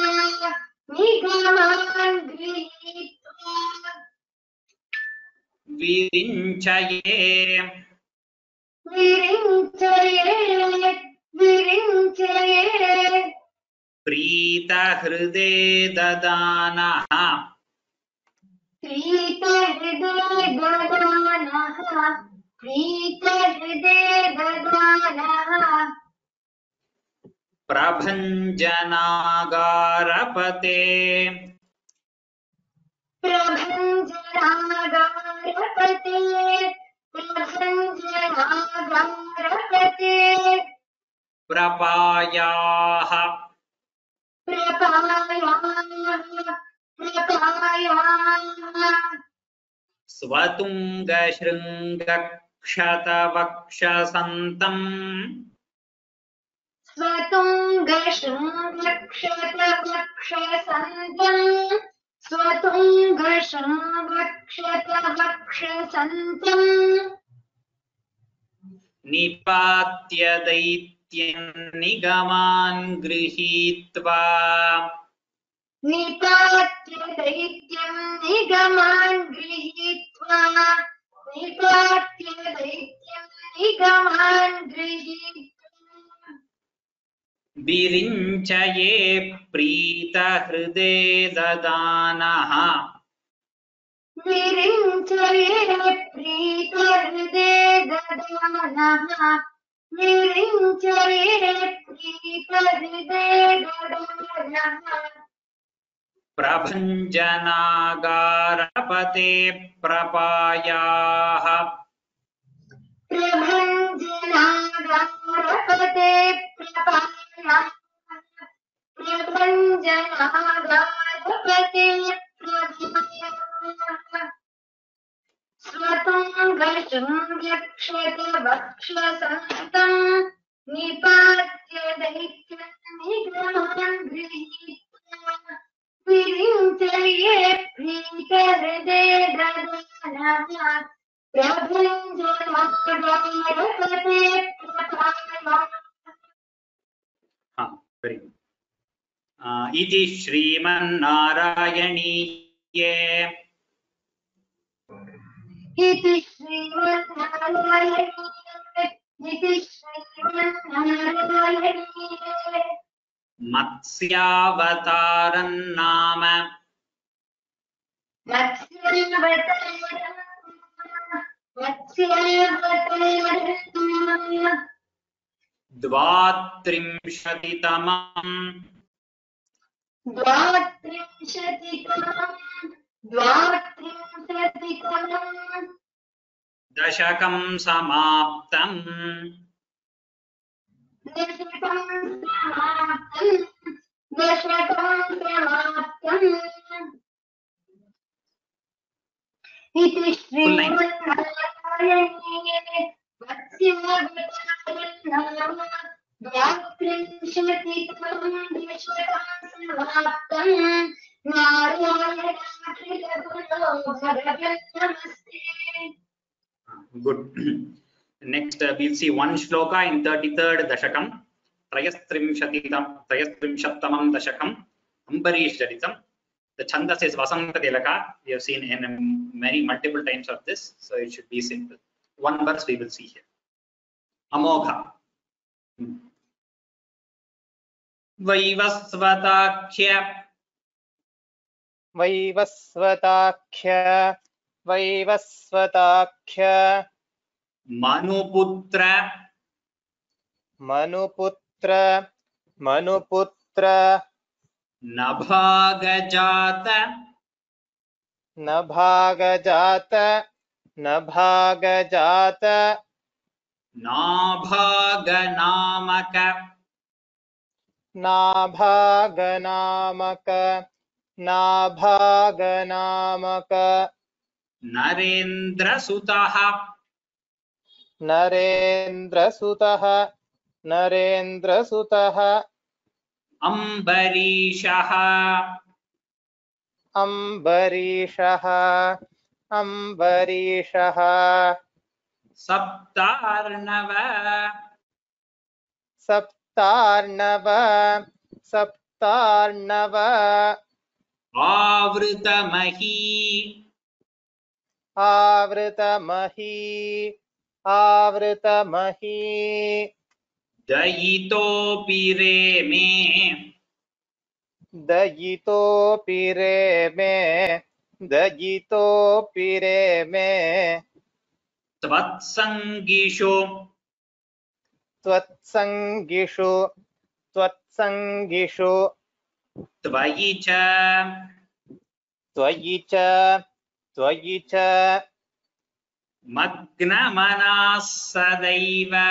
निगमान् गृहीत्वा विरिञ्चये विरिञ्चये विरिञ्चये प्रीतहृदे ददानः प्रीतहृदये ददानः प्रीतहृदये ददानः प्रभञ्जनागारपते प्रभञ्जनागारपते प्रभञ्जनागारपते प्रपायाः प्रपायाः प्रपायाः स्वतुङ्गशृङ्गक्षतवक्षसन्तम् स्वतुङ्गशृङ्गक्षतवक्षसन्तं स्वतुङ्गशृङ्गक्षतवक्षसन्तं निपात्य दैत्यं निगमान् गृहीत्वा निपात्य दैत्यं निगमान् गृहीत्वा निपात्य दैत्यं निगमान् गृहीत्वा विरिञ्चये प्रीतहृदे ददानः विरिञ्चये प्रीतहृदे ददानः विरिञ्चये प्रीतहृदे ददानः प्रभञ्जनागारपते प्रपायाः प्रभञ्जनागारपते प्रपायाः प्रभञ्जनागारपते प्रपायाः स्वतुङ्गशृङ्गक्षतवक्षसन्तं निपात्य दैत्यं निगमान् गृहीत्वा विरिञ्चये प्रीतहृदे ददानः प्रभञ्जनागारपते प्रपायाः हाँ, very good. इति श्रीमन्नारायणीये इति श्रीमन्नारायणीये मत्स्यावतारम् नाम मत्स्यावतारम् द्वात्रिंशतितमम् द्वात्रिंशतितमम् दशकं समाप्तम् इति Full line. श्रीमन्नारायणे वत्स्यावतारम् द्वात्रिंशतितमं द्विशतं नारायणाखिलगुणो भगवन्नमस्ते. Good. Next, we'll see one shloka in 33rd dashakam, त्रयस्त्रिंशत्तमं dashakam, Ambarish Charitam. The chandas is Vasanta Tilaka. We have seen in many multiple times of this, so it should be simple. One verse we will see here. Amogha. Vaivasvatakhya वैवस्वताख्य Manuputra मनुपुत्र Nabhagajata नभागजात Nabhaganamaka नाभागनामक Narendra Sutaha नरेन्द्रसुतः Ambarishaha अम्बरीषः Saptarnava सप्तार्णव Avrutamahi आवृतमही Dayitopi Reme दयितोऽपि रे मे Tvatsangisho त्वत्सङ्गिषु Tvayicha त्वयि च Magnamanas Sadaiva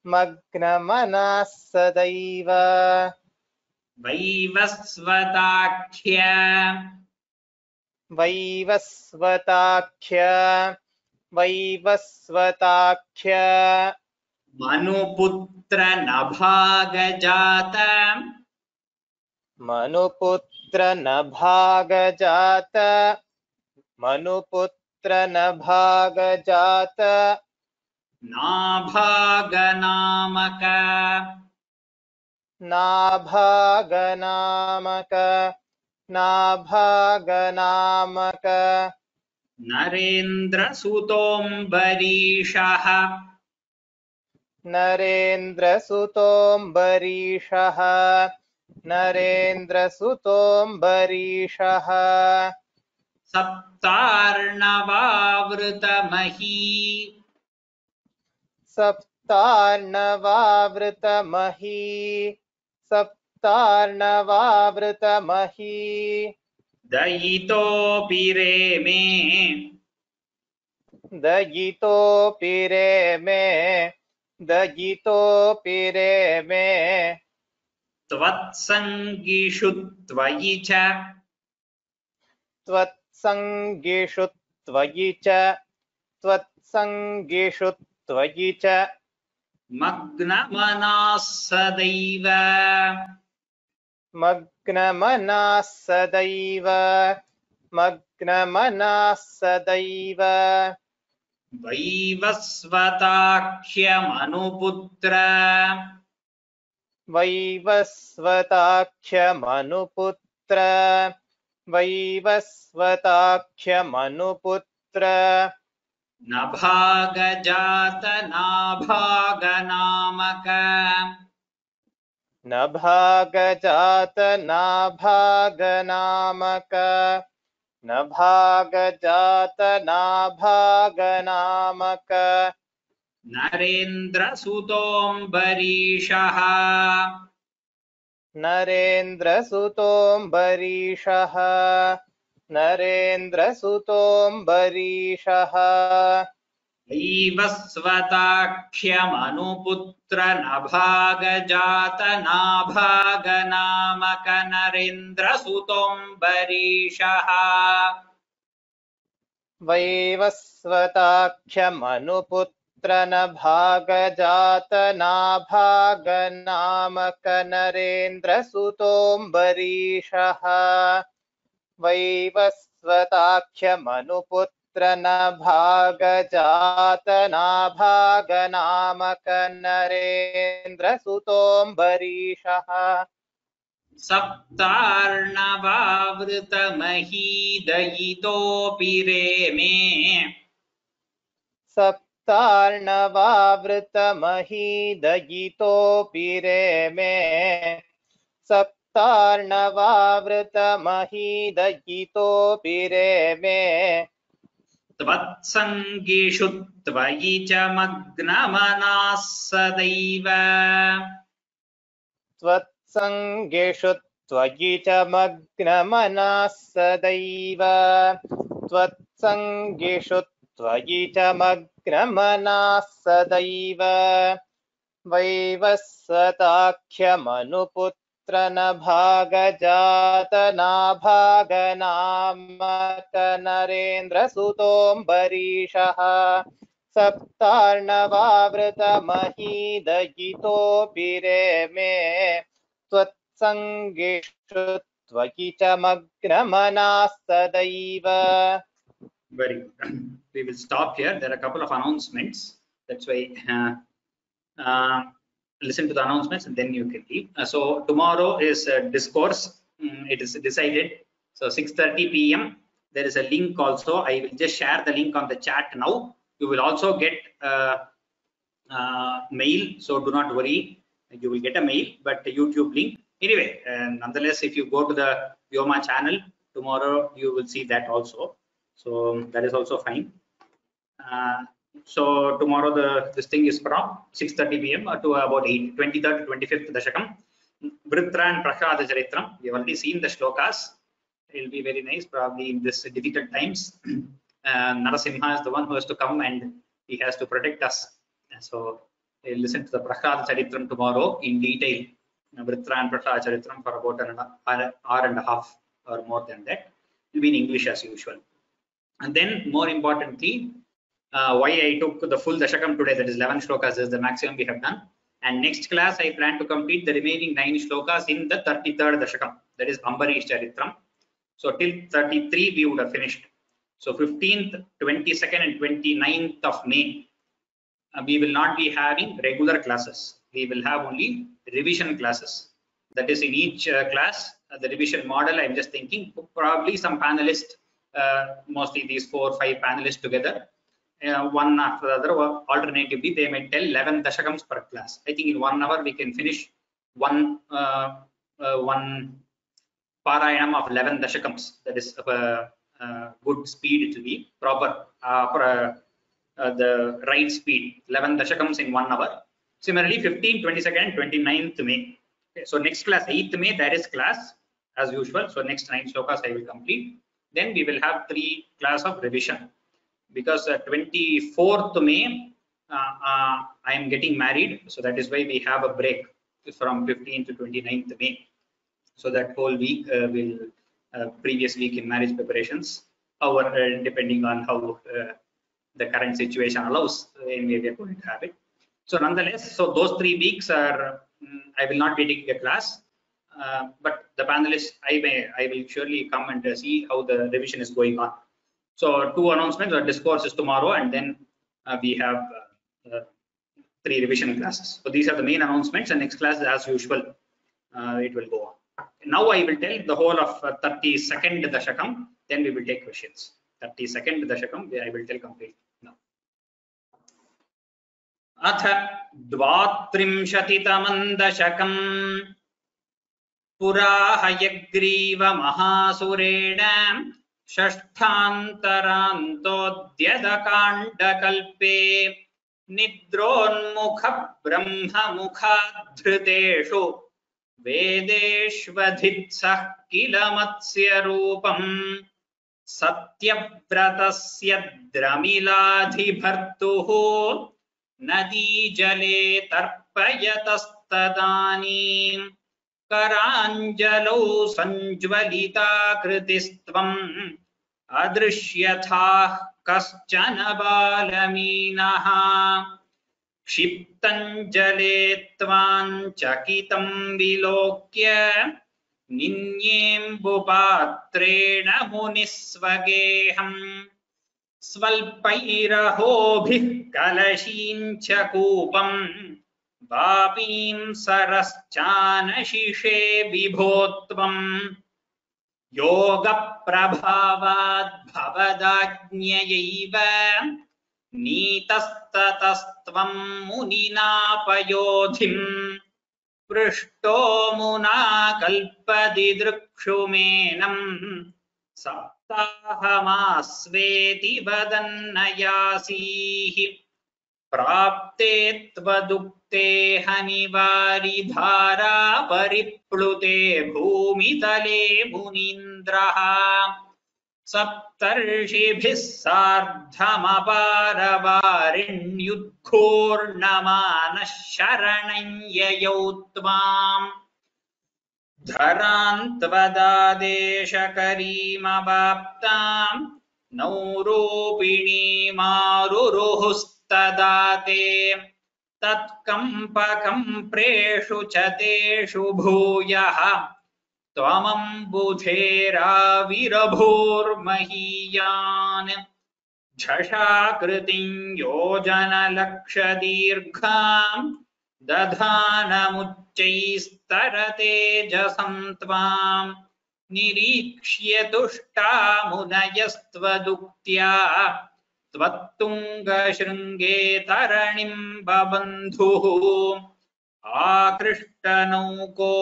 मग्नमनः सदैव Vaivasvatakhya वैवस्वताख्य Manuputra Nabhagajata मनुपुत्र नभागजात Nabhaganamaka नाभागनामक Narendra Sutombarishaha नरेन्द्रसुतोऽम्बरीषः Saptarnavavritamahi सप्तार्णवावृतमही Dayitopi Reme दयितोऽपि रे मे Tvatsangishu Tvayicha त्वत्सङ्गिषु त्वयि च Magnamanas Sadaiva मग्नमनः सदैव Vaivasvatakhya Manuputra वैवस्वताख्यमनुपुत्र Nabhagajata Nabhaganamaka नभागजात नाभागनामक Narendra Sutombarishaha नरेन्द्रसुतोऽम्बरीषः वैवस्वताख्यमनुपुत्र नभागजात नाभागनामक नरेन्द्रसुतोऽम्बरीषः वैवस्वताख्यमनुपुत्र नभागजात नाभागनामक नरेन्द्रसुतोऽम्बरीषः वैवस्वताख्यमनुपुत्र नभागजात नाभागनामक नरेन्द्रसुतोऽम्बरीषः सप्तार्णवावृतमहीदयितोऽपि रेमे सप्तार्णवावृतमहीदयितोऽपि रेमे सप्तार्णवावृतमहीदयितोऽपि रेमे त्वत्सङ्गिषु त्वयि च मग्नमनाः सदैव त्वत्सङ्गेषु त्वयि च मग्नमनाः सदैव त्वत्सङ्गेषु त्वयि च मग्नमनाः सदैव वैवस्वताख्यमनुपुत्र नभागजात नाभागनामक नरेन्द्रसुतोऽम्बरीषः सप्तार्णवावृतमहीदयितोऽपि रेमे त्वत्सङ्गेषु त्वयि च मग्नमनाः सदैव. Very good. We will stop here. There are a couple of announcements. That's why listen to the announcements and then you can leave. So tomorrow is discourse. It is decided. So 6:30 p.m. There is a link also. I will just share the link on the chat now. You will also get mail. So do not worry. You will get a mail, but the YouTube link. Anyway, nonetheless, if you go to the Vyoma channel tomorrow, you will see that also. So that is also fine. So tomorrow this thing is from 6:30 p.m. to about 23rd to 25th Dashakam. Vritra and Prahlada Charitram. We have already seen the shlokas. It will be very nice, probably in this difficult times. Narasimha is the one who has to come and he has to protect us. So we'll listen to the Prahlada Charitram tomorrow in detail. Vritra and Prahlada Charitram for about an hour and a half or more than that. It will be in English as usual. And then more importantly, why I took the full Dashakam today, that is 11 shlokas is the maximum we have done. And next class I plan to complete the remaining 9 shlokas in the 33rd Dashakam, that is Ambarish Charitram. So till 33 we would have finished. So 15th, 22nd and 29th of May, we will not be having regular classes. We will have only revision classes. That is in each class, the revision model, I'm just thinking, probably some panelists, mostly these 4 or 5 panelists together, one after the other, or alternatively they may tell 11 dashakams per class. I think in 1 hour we can finish one parayanam of 11 dashakams. That is good speed. It will be proper the right speed, 11 dashakams in 1 hour. Similarly 15th, 22nd and 29th May. Okay, so next class 8th May, that is class as usual. So next 9 shlokas I will complete. Then we will have 3 class of revision, because 24th May I am getting married, so that is why we have a break from 15th to 29th May. So that whole week will previous week in marriage preparations, or depending on how the current situation allows, we are going to have it. So nonetheless, so those 3 weeks are I will not be taking a class. But the panelists, I will surely come and see how the revision is going on. So 2 announcements, or discourse is tomorrow, and then we have 3 revision classes. So these are the main announcements, and next class as usual it will go on. Now I will tell the whole of 32nd Dashakam, then we will take questions. 32nd Dashakam I will tell completely now. Atha dvatrimshatitamam dashakam पुरा हयग्रीव महासुरेण षष्ठान्तरान्तोऽद्यदकाण्डकल्पे निद्रोन्मुख ब्रह्ममुखाद्धृतेषु वेदेष्वधित्सः किल मत्स्य रूपम् सत्यव्रतस्य द्रमिलाधिभर्तुः नदीजले तर्पयतस्तदानीं कराञ्जलौ सञ्ज्वलिताकृतिस्त्वम् अदृश्यथाः कश्चन बालमीनः क्षिप्तञ्जले त्वां चकितं विलोक्य निन्येऽम्बुपात्रेण मुनिस्वगेहम् स्वल्पैरहोभिः कलशीं च कूपम् वापीं सरश्चानशिषे विभो त्वम् योगप्रभावाद् भवदाज्ञयैव नीतस्ततस्त्वं मुनिनापयोधिम् पृष्टो मुना कल्पदिदृक्षुमेनम् सप्ताहमास्वेति वदन्नयासीः प्राप्ते त्वदुक्ते हनिवारिधारा परिप्लुते भूमितले मुनीन्द्रः सप्तर्षिभिः सार्धमपारवारिण्युद्घूर्णमानः शरणं ययौ त्वाम् धरान्त्वदादेशकरीमवाप्ताम् नौरूपिणीमारुरुहुस्तदा ते तत्कम्पकम्प्रेषु च तेषु भूयः त्वमम्बुधेराविरभूर्महीयान् झषाकृतिं योजनलक्षदीर्घाम् दधानमुच्चैस्तरतेजसं त्वां निरीक्ष्य तुष्टा मुनयस्त्वदुक्त्या त्वत्तुङ्गशृङ्गे तरणिं बबन्धुः आकृष्टनौको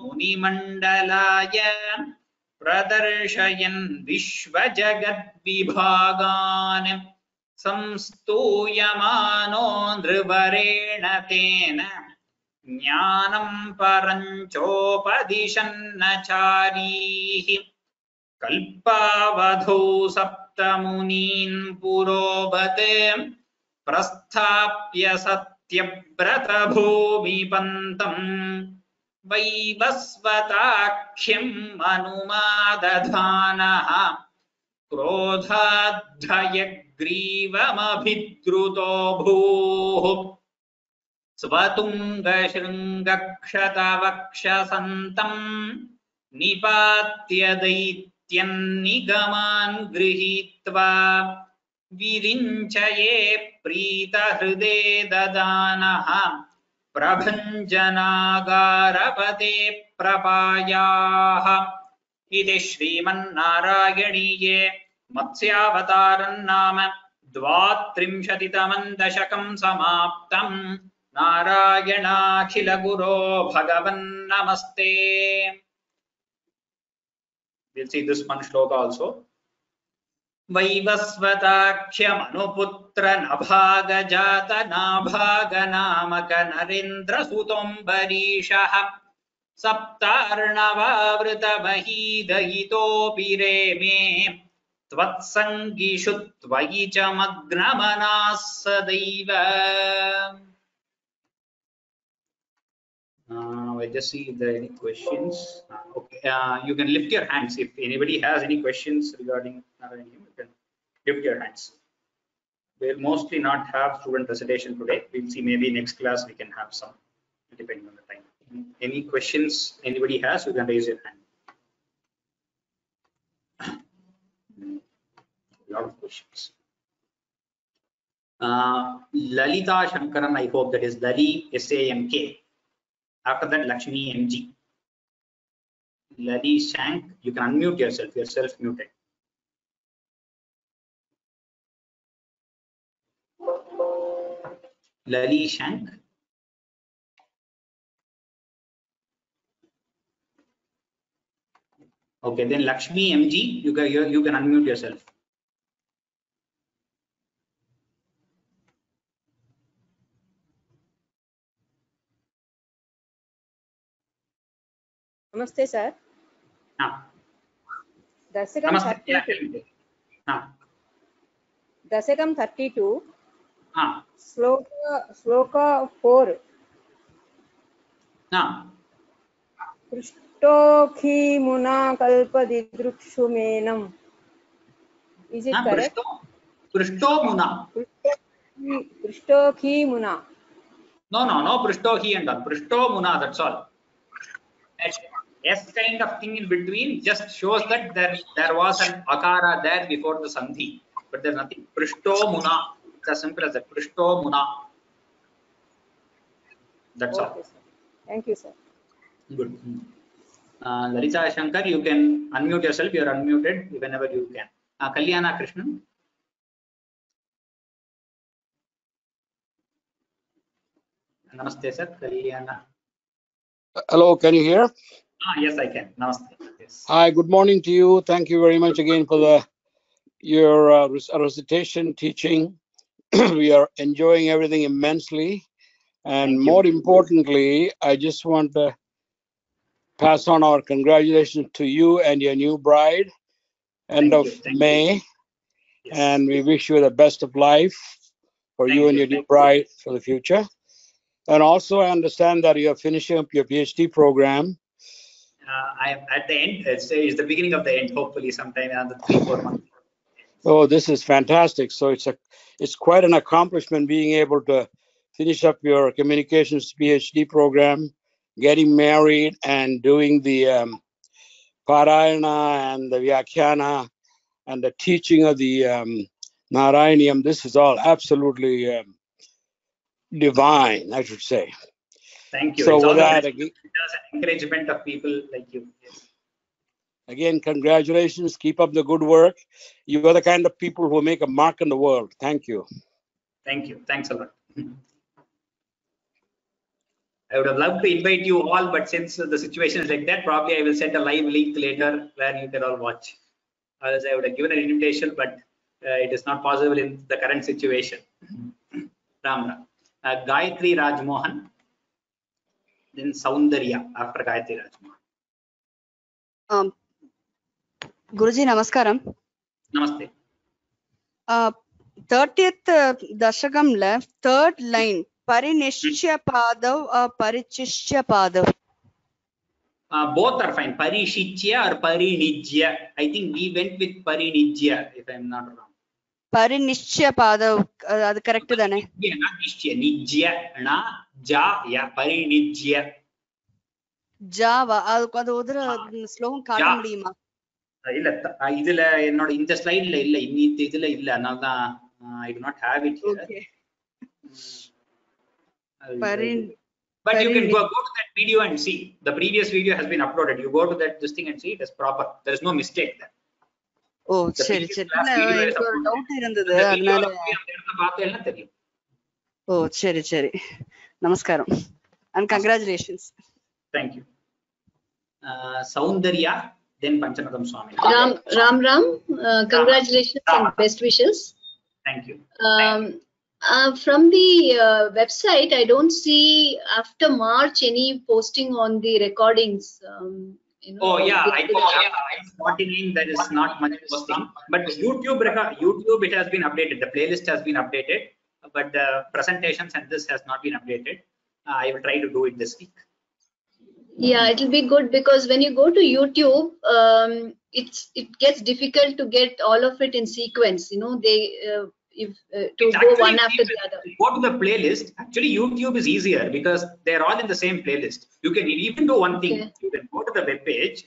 मुनिमण्डलाय प्रदर्शयन् विश्वजगद्विभागान् संस्तूयमानो नृवरेण तेन ज्ञानं परञ्चोपदिशन्नचारीः कल्पावधौ सप्तमुनीन् पुरोगत प्रस्थाप्य सत्यव्रतभूमिपन्तम् वैवस्वताख्यम् अनुमादधानः क्रोधाद्धयग्रीवमभिद्रुतो भूः स्वतुङ्गशृङ्गक्षतवक्षसन्तम् निपात्य दैत्यन्निगमान् गृहीत्वा विरिञ्चये प्रीतहृदे ददानः प्रभञ्जनागारपते प्रपायाः इति श्रीमन्नारायणीये मत्स्यावतारम् नाम 32तमं दशकं समाप्तम्। नारायणाखिलगुरो भगवन्नमस्ते। We'll see this one shloka also. वैवस्वताख्यमनुपुत्र नभागजात नाभागनामक Narendra सुतोऽम्बरीशः सप्तार्णवावृतमहीदयितोऽपि रेमे त्वत्सङ्गिषु त्वयि च मग्नमनाः सदैव। I just see if there are any questions. Okay, you can lift your hands if anybody has any questions regarding Narayana. You can lift your hands. We'll mostly not have student recitation today. We'll see, maybe next class we can have some, depending on the time. Any questions anybody has, you can raise your hand. A lot of questions. Lalita Shankaran, I hope that is Lali SAMK. After that, Lakshmi MG. Lali Shank, you can unmute yourself. You're self-muted. Lali Shank. Okay, then Lakshmi MG, you can unmute yourself. Namaste, sir. Ah. Darshakam Namaste. chapter Yeah, 2. Dasakam 32, Ah. Sloka 4. Prushtoki muna kalpadidrukshumenam. Is it correct? Prishto muna. Prushtoki muna. No Prishtohi and all. Prishto muna, that's all. That S kind of thing in between just shows that there was an akara there before the sandhi, but there's nothing. Prishto muna. It's as simple as that. Prishto muna. That's all. Sir. Thank you, sir. Good. Lalita Shankar, you can unmute yourself. You are unmuted whenever you can. Kalyana Krishnan. Namaste, sir. Kalyana. Hello, can you hear? Yes, I can. Namaste. Yes. Hi, good morning to you. Thank you very much again for your recitation teaching. We are enjoying everything immensely. And more importantly, I just want to pass on our congratulations to you and your new bride, end of May. Yes. And we wish you the best of life for you and your new bride for the future. And also, I understand that you are finishing up your PhD program. I am at the end. It's the beginning of the end. Hopefully, sometime another 3-4 months. Oh, this is fantastic! So it's quite an accomplishment being able to finish up your communications PhD program, getting married, and doing the Parayana and the Vyakhyana and the teaching of the Narayaniam. This is all absolutely divine, I should say. Thank you. So it's with that, it does an encouragement of people like you. Yes. Again, congratulations. Keep up the good work. You are the kind of people who make a mark in the world. Thank you. Thank you. Thanks a lot. I would have loved to invite you all, but since the situation is like that, probably I will send a live link later where you can all watch. Otherwise, I would have given an invitation, but it is not possible in the current situation. Ram. Gayatri Rajmohan. Then Soundarya after Gayatri Rajmohan. Guruji, namaskaram. Namaste. 30th dashakam left, third line, Parinishya Padav or Parichishya Padav. Both are fine. Parishitya or Parinijya. I think we went with Parinijya, if I'm not wrong. Parinishya Padav, that's correct. Nishya, not Nishya. Nijya, na, ja, ya, Parinijya. Java, அது ஸ்லோகம் காட்ட முடியுமா? இல்ல இதுல என்னோட இந்த ஸ்லைட்ல இல்ல இதுல இல்ல அதனால தான் I do not have it here. Okay. But you can go to that video and see. The previous video has been uploaded. You go to this thing and see it is proper. There is no mistake there. Oh, சரி சரி. எனக்கு ஒரு doubt இருந்தது அதனால பார்த்தேன்னா தெரியும். Oh, சரி சரி. நமஸ்காரம். And congratulations. Thank you. Soundarya, then Panchanatham Swami. Ram, congratulations and best wishes. Thank you. From the website, I don't see after March any posting on the recordings. Oh yeah, I think 49 there is not much posting, but YouTube it has been updated. The playlist has been updated, but the presentations and this has not been updated. I will try to do it this week. Yeah, it will be good because when you go to YouTube, it gets difficult to get all of it in sequence. You know, they to go one after the other. Go to the playlist. Actually, YouTube is easier because they're all in the same playlist. You can even do one thing. Okay. You can go to the web page.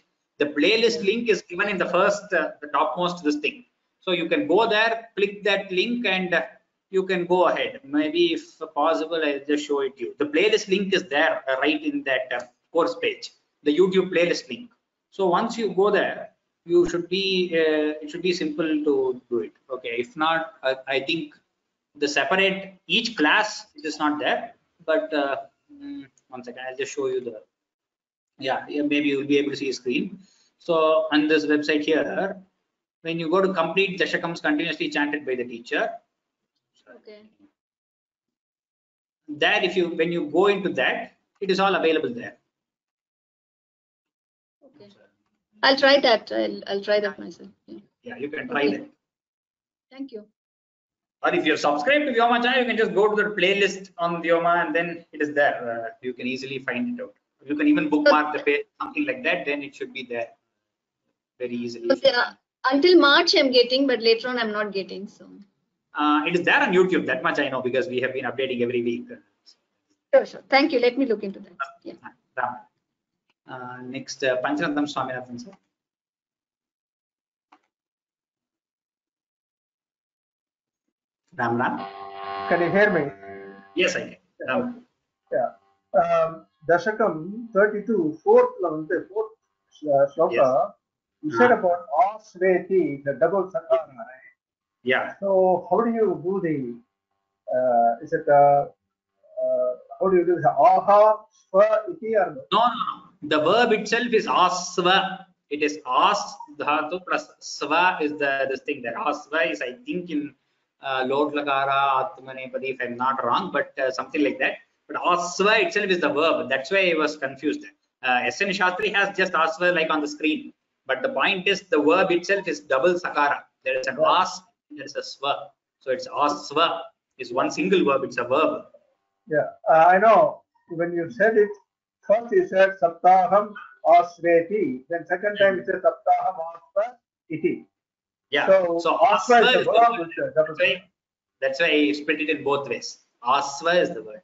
The playlist link is given in the first, the topmost this thing. So you can go there, click that link, and you can go ahead. Maybe if possible, I'll just show it to you. The playlist link is there right in that course page, the YouTube playlist link. So once you go there, you should be it should be simple to do it. Okay, if not, I think the separate each class it is not there, but one second, I'll just show you the maybe you'll be able to see a screen. So on this website here, when you go to complete dashakams continuously chanted by the teacher, okay, there when you go into that, it is all available there. I'll try that. I'll try that myself. Yeah, you can try that. Thank you. Or if you're subscribed to Vyoma channel, you can just go to the playlist on Vyoma and then it is there. You can easily find it out. You can even bookmark the page, something like that, then it should be there very easily. Until March I'm getting, but later on I'm not getting. So it is there on YouTube, that much I know, because we have been updating every week. Sure. Thank you. Let me look into that. Yeah. Next, Panchanatham Swaminathan, sir. Ram Ram. Can you hear me? Yes, I can. Yeah. Dashakam 32, fourth shloka, Yes. you said about Asveti, the double sakara, right? Yeah. So how do you do the, is it, how do you do the aha, sva, iti, or No. The verb itself is asva. It is as dhatu plus sva is this thing there. Asva is, I think, in Lod Lakara, Atmanepadi, if I'm not wrong, but something like that. But asva itself is the verb. That's why I was confused. SN Shastri has just asva like on the screen. But the point is the verb itself is double sakara. There is an as, there is a sva. So it's asva is one single verb. It's a verb. Yeah, I know. When you said it, first you said saptaham asveti. Then second time you said saptaham asva iti. Yeah. So asva is the verb. With the double that's why I split it in both ways. Asva is the word.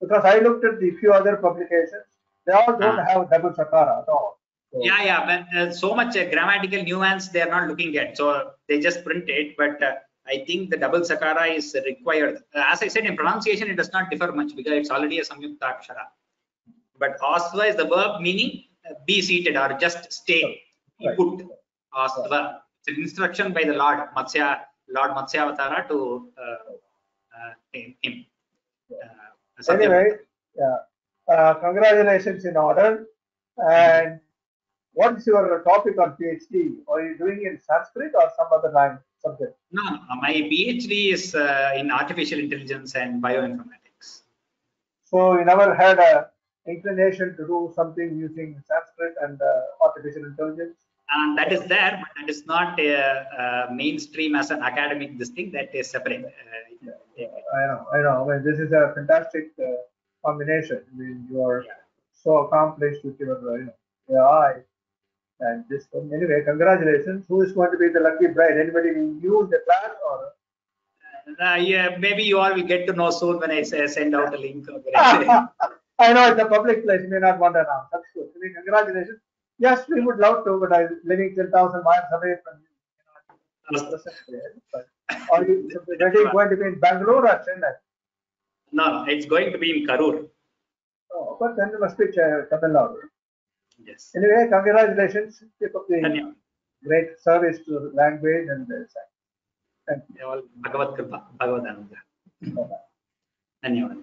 Because I looked at the few other publications, they all don't have double sakara at all. So, Yeah, but so much grammatical nuance they are not looking at. So they just print it. But I think the double sakara is required. As I said, in pronunciation, it does not differ much because it's already a samyukta akshara. But asva is the verb meaning be seated or just stay. Be put. Asva. It's an instruction by the Lord Matsyavatara to him. anyway, yeah. Congratulations in order. And what is your topic on PhD? Are you doing in Sanskrit or some other language subject? No, my PhD is in artificial intelligence and bioinformatics. So you never had a inclination to do something using Sanskrit and artificial intelligence? And that is there, but that is not mainstream as an academic this thing. That is separate. I know. I mean, this is a fantastic combination. I mean, you are so accomplished with your AI and this one. Anyway, congratulations. Who is going to be the lucky bride? Anybody new in the class or? Yeah, maybe you all will get to know soon when I send out a link. I know it's a public place. You may not want to announce. That's good. I mean, congratulations. Yes, we would love to, but I'm living 10,000 miles away from you. But are you going to be in Bangalore or Chennai? No, it's going to be in Karur. Oh, but then you must be Tamil Nadu. Yes. Anyway, congratulations. Keep up the great service to the language and the science. Thank you. Bhagavad Kripa, Bhagavad Ananda. Dhanyavad.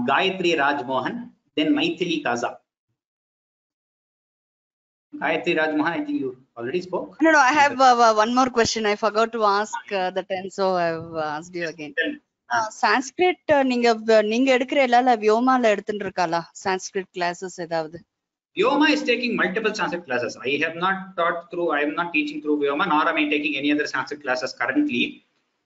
Gayatri Rajmohan, then Maithili Kaza. Gayatri Rajmohan, I think you already spoke. No, I have one more question. I forgot to ask the 10, so I've asked you again. Sanskrit நீங்க எடுக்கிற எல்லா வியோமால எடுத்துட்டு இருக்காளா Sanskrit classes ஏதாவது? Vyoma is taking multiple Sanskrit classes. I am not teaching through Vyoma, nor am I taking any other Sanskrit classes currently.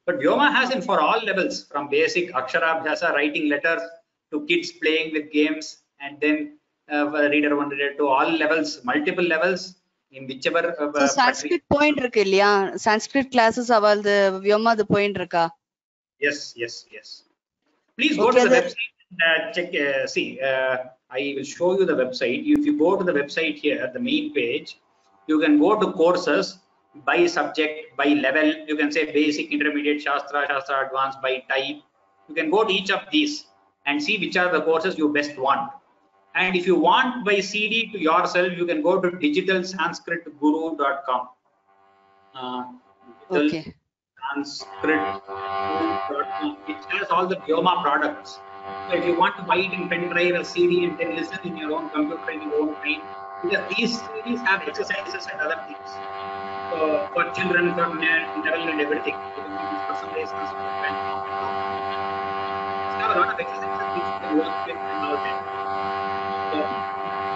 But Vyoma has in for all levels, from basic Aksharabhyasa, writing letters, to kids playing with games, and then reader 1, reader 2, all levels, multiple levels, in whichever. So Sanskrit point இருக்கு இல்லையா? Sanskrit classes அவளது வியோமாது point இருக்கா? Yes. Please go to the website and check. I will show you the website. If you go to the website here, the main page, you can go to courses by subject, by level. You can say basic, intermediate, Shastra, advanced, by type. You can go to each of these and see which are the courses you best want. And if you want by CD to yourself, you can go to digitalsanskritguru.com. Okay. Sanskritguru.com. It has all the Vyoma products. So if you want to buy it in pen drive or CD and then listen in your own computer in your own time, because these CDs have exercises and other things. So for children from level and everything, you can use for some lessons. It's have a lot of exercises which you can work with and all that. So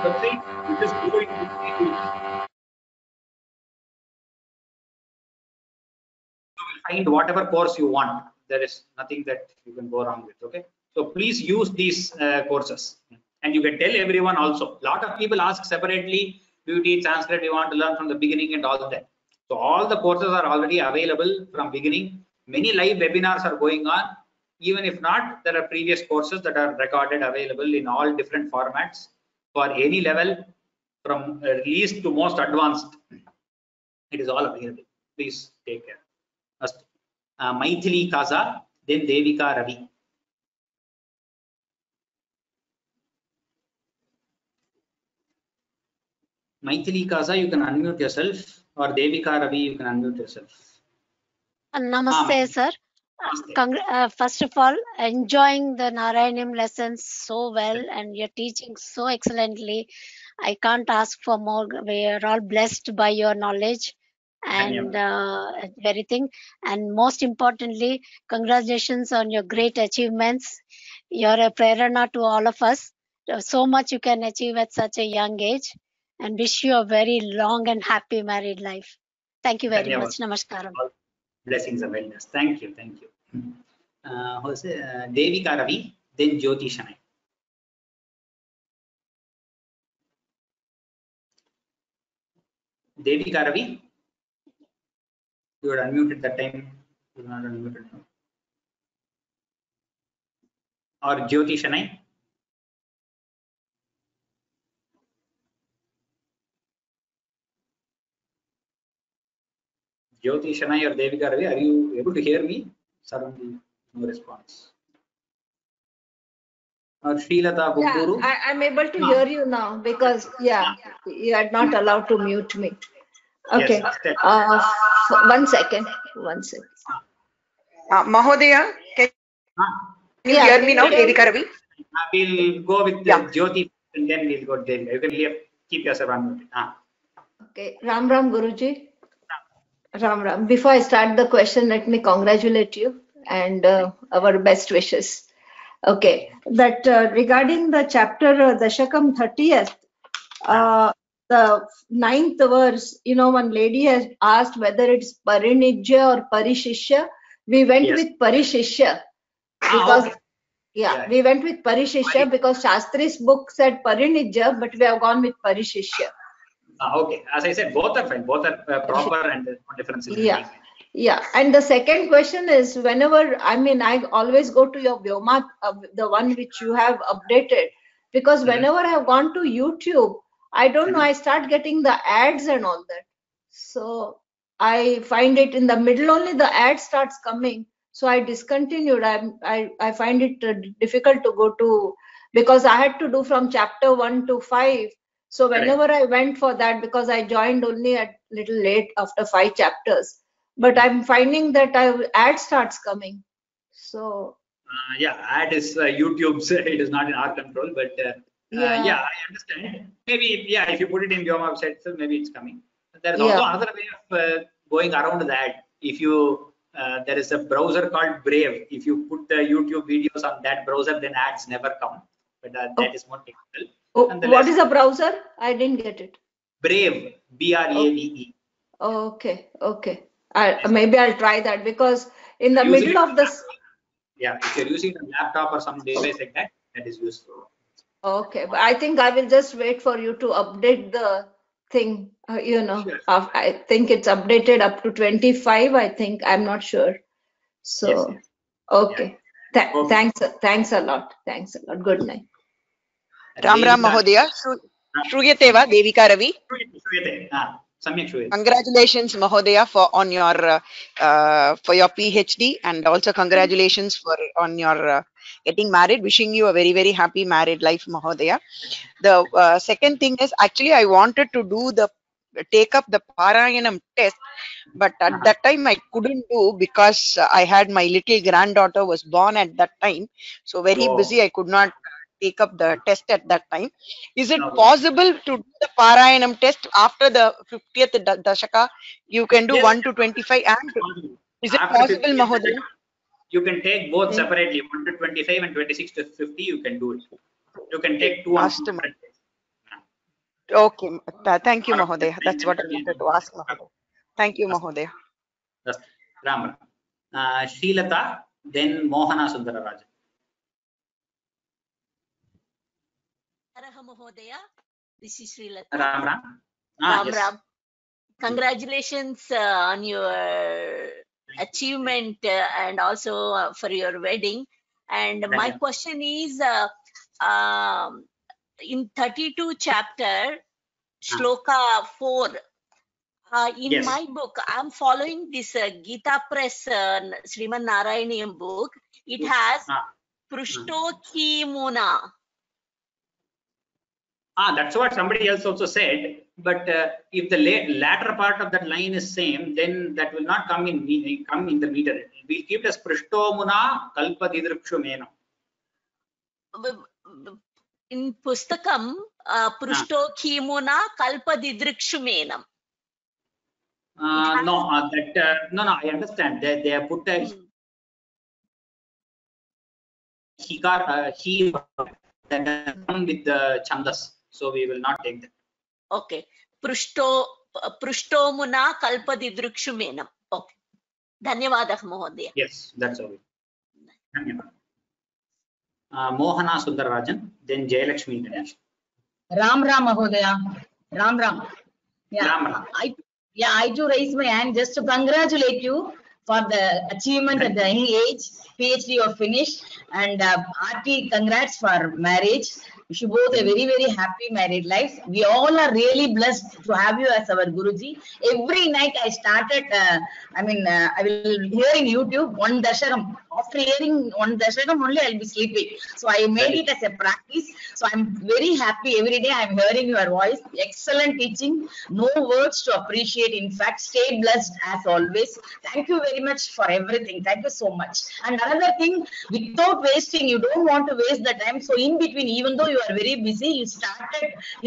website, you just go into find whatever course you want. There is nothing that you can go wrong with. Okay, so please use these courses, and you can tell everyone also. A lot of people ask separately, do you teach Sanskrit? We want to learn from the beginning and all that. So all the courses are already available from beginning. Many live webinars are going on. Even if not, there are previous courses that are recorded available in all different formats for any level, from least to most advanced. It is all available. Please take care. First, Maithili Kaza, then Devika Ravi. Maithili Kaza, you can unmute yourself, or Devika Ravi, you can unmute yourself. Namaste, sir. First of all, enjoying the Narayanam lessons so well, and you're teaching so excellently. I can't ask for more. We are all blessed by your knowledge and everything. And most importantly, congratulations on your great achievements. You're a prerana to all of us. So much you can achieve at such a young age, and wish you a very long and happy married life. Thank you very much. Namaskaram. Blessings and wellness. Thank you. Thank you. Who's Devika Ravi, then Jyoti Shanai. Devika Ravi, you are unmuted that time. You are not unmuted now. Or Jyoti Shanai. Jyoti Shanai or Devika Ravi, are you able to hear me? Suddenly, no response. Or Srilata Guguru. Yeah, I'm able to hear you now because you are not allowed to mute me. Okay. Yes, 1 second. Mahodaya, can you hear me now, Devika Ravi? We'll go with Jyoti and then we'll go to Devika. You can keep yourself unmuted. Okay. Ram Ram Guruji. Ram Ram. Before I start the question, let me congratulate you and our best wishes. Okay. That regarding the chapter Dashakam 30th, the 9th verse, one lady has asked whether it's Parinijya or Parishishya. We went with Parishishya because we went with Parishishya because Shastri's book said Parinijya, but we have gone with Parishishya. Okay, as I said, both are fine. Both are proper and different. Yeah. And the second question is, whenever I always go to your Vyoma, the one which you have updated, because whenever I have gone to YouTube, I don't know, I start getting the ads and all that. So I find it in the middle only the ad starts coming. So I discontinued. I find it difficult to go to, because I had to do from chapter 1 to 5. So whenever I went for that, because I joined only at little late after 5 chapters, but I'm finding that ad starts coming. So ad is YouTube's. It is not in our control, but I understand. Maybe if you put it in your website, so maybe it's coming. There is also another way of going around that. If you there is a browser called Brave. If you put the YouTube videos on that browser, then ads never come. But that is more technical. What is a browser? I didn't get it. Brave, BRAVE. Okay. Maybe I'll try that, because in the middle of this. If you're using a laptop or some device like that, that is useful. Okay, but I think I will just wait for you to update the thing. Sure. I think it's updated up to 25. I think, I'm not sure. So, okay. Thanks a lot. Good night. Ram Ram Mahodaya. Shruyate va Devika Ravi? Congratulations Mahodaya for your PhD, and also congratulations on your getting married. Wishing you a very, very happy married life, Mahodaya. The second thing is, actually I wanted to take up the Parayanam test, but at that time I couldn't do, because I had my little granddaughter was born at that time, so very busy. I could not take up the test at that time. Is it possible to do the Parayanam test after the 50th Dashaka? You can do 1 to 25, and is it possible, Mahodaya? You can take both separately, 1 to 25 and 26 to 50. You can do it. You can take 2 on different days. Okay, thank you, Mahodaya. That's what I wanted to ask, Mahodaya. Thank you, Mahodaya. Ram. Srilata, then Mohana Sundararajan. Mahodaya, this is Srilata. Ram Ram. Ram Yes. Ram. Congratulations on your achievement and also for your wedding. And my question is, in 32 chapter, Shloka 4, in Yes. my book, I'm following this Gita Press Sriman Narayaniam book. It has Prushto Muna. That's what somebody else also said. But if the latter part of that line is same, then that will not come in the meter. We keep it as Prishto Muna Kalpa Didrukshu Mena. In Pustakam, Prushto Muna Kalpa Didrukshu Menam. No, I understand. They have put a he that come with the chandas, so we will not take that. Okay, Prushto Muna Kalpa Didrukshu Menam. Okay, Dhanyavadah Mahodaya. Yes, that's all. Dhanyavad. Mohana Sundararajan, then Jayalakshmi Ganesh. Ram Ram Mahodaya. Ram Ram. Yeah. Ram Ram. I too raise my hand just to congratulate you for the achievement at the young age. PhD you have finished, and Aarti, congrats for marriage. Wish you both a very, very happy married life. We all are really blessed to have you as our Guruji. Every night I started, I will hear in YouTube one Dashakam. After hearing one Dashakam only, I'll be sleeping. So I made it as a practice. So I'm very happy every day I'm hearing your voice. Excellent teaching. No words to appreciate. In fact, stay blessed as always. Thank you very much for everything. Thank you so much. And another thing, without wasting, you don't want to waste the time. So in between, even though you are very busy, you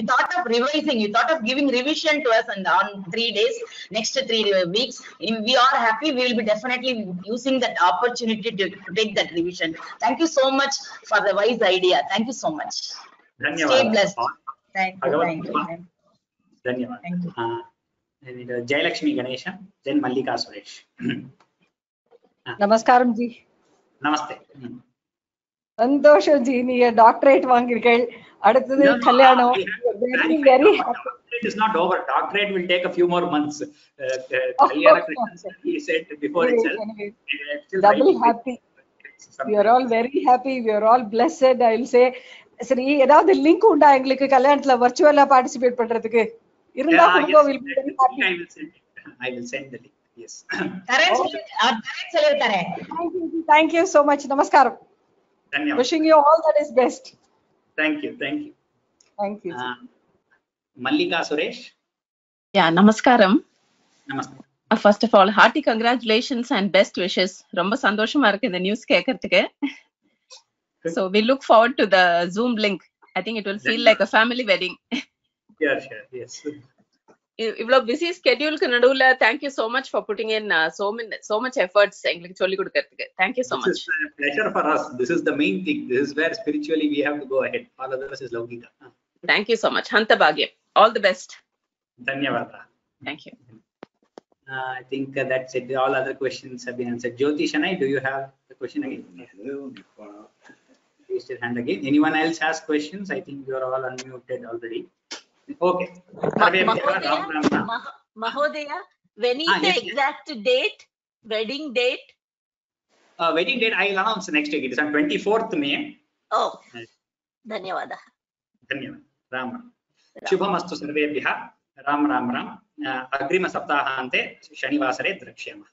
thought of revising, you thought of giving revision to us and on 3 days, next 3 weeks. We are happy. We will be definitely using that opportunity to take that revision. Thank you so much for the wise idea. Thank you so much. Stay blessed. Thank you. Dhanyavad. Thank you. Jayalakshmi Ganesha, then Mallika Suresh. Namaskaram ji. Namaste. Santosha ji, நீங்க doctorate வாங்கிருக்கீங்க. அடுத்தது கல்யாணம். Very happy. Doctorate is not over. Doctorate will take a few more months. Kalyana Krishnan, he said before itself. Double happy. We are all very happy. We are all blessed. I will say, சரி ஏதாவது link உண்டா எங்களுக்கு கல்யாணத்துல வர்ச்சுவலா participate பண்றதுக்கு? இருந்தா கொடுங்க. Will be very happy. I will send the link. Yes. Thank you so much. Namaskaram. Wishing you all that is best. Thank you. Thank you. Mallika Suresh. Yeah, namaskaram. Namaste. First of all, hearty congratulations and best wishes. Romba sandoshama irukku இந்த news கேக்கிறதுக்கு. So we look forward to the Zoom link. I think it will feel like a family wedding. Sure. Yes. இவ்ளோ busy schedule க்கு நடுவுல thank you so much for putting in so much efforts எங்களுக்கு சொல்லி கொடுக்கிறதுக்கு. Thank you so much. This is a pleasure for us. This is the main thing. This is where spiritually we have to go ahead. All of us is Laukika. Thank you so much. Hanta Bhagyam. All the best. Dhanyavada. Thank you. I think that's it. All other questions have been answered. Jyoti Shanai, do you have the question again? Raise your hand again. Anyone else has questions? I think you are all unmuted already. Okay. Mahodaya, when is the exact date? Wedding date? Wedding date I will announce next week. It is on 24th May. Oh, Dhanyavada. Ram. Shubhamastu sarvebhyah. Ram. Agrima saptahante shanivasare drakshyaमः.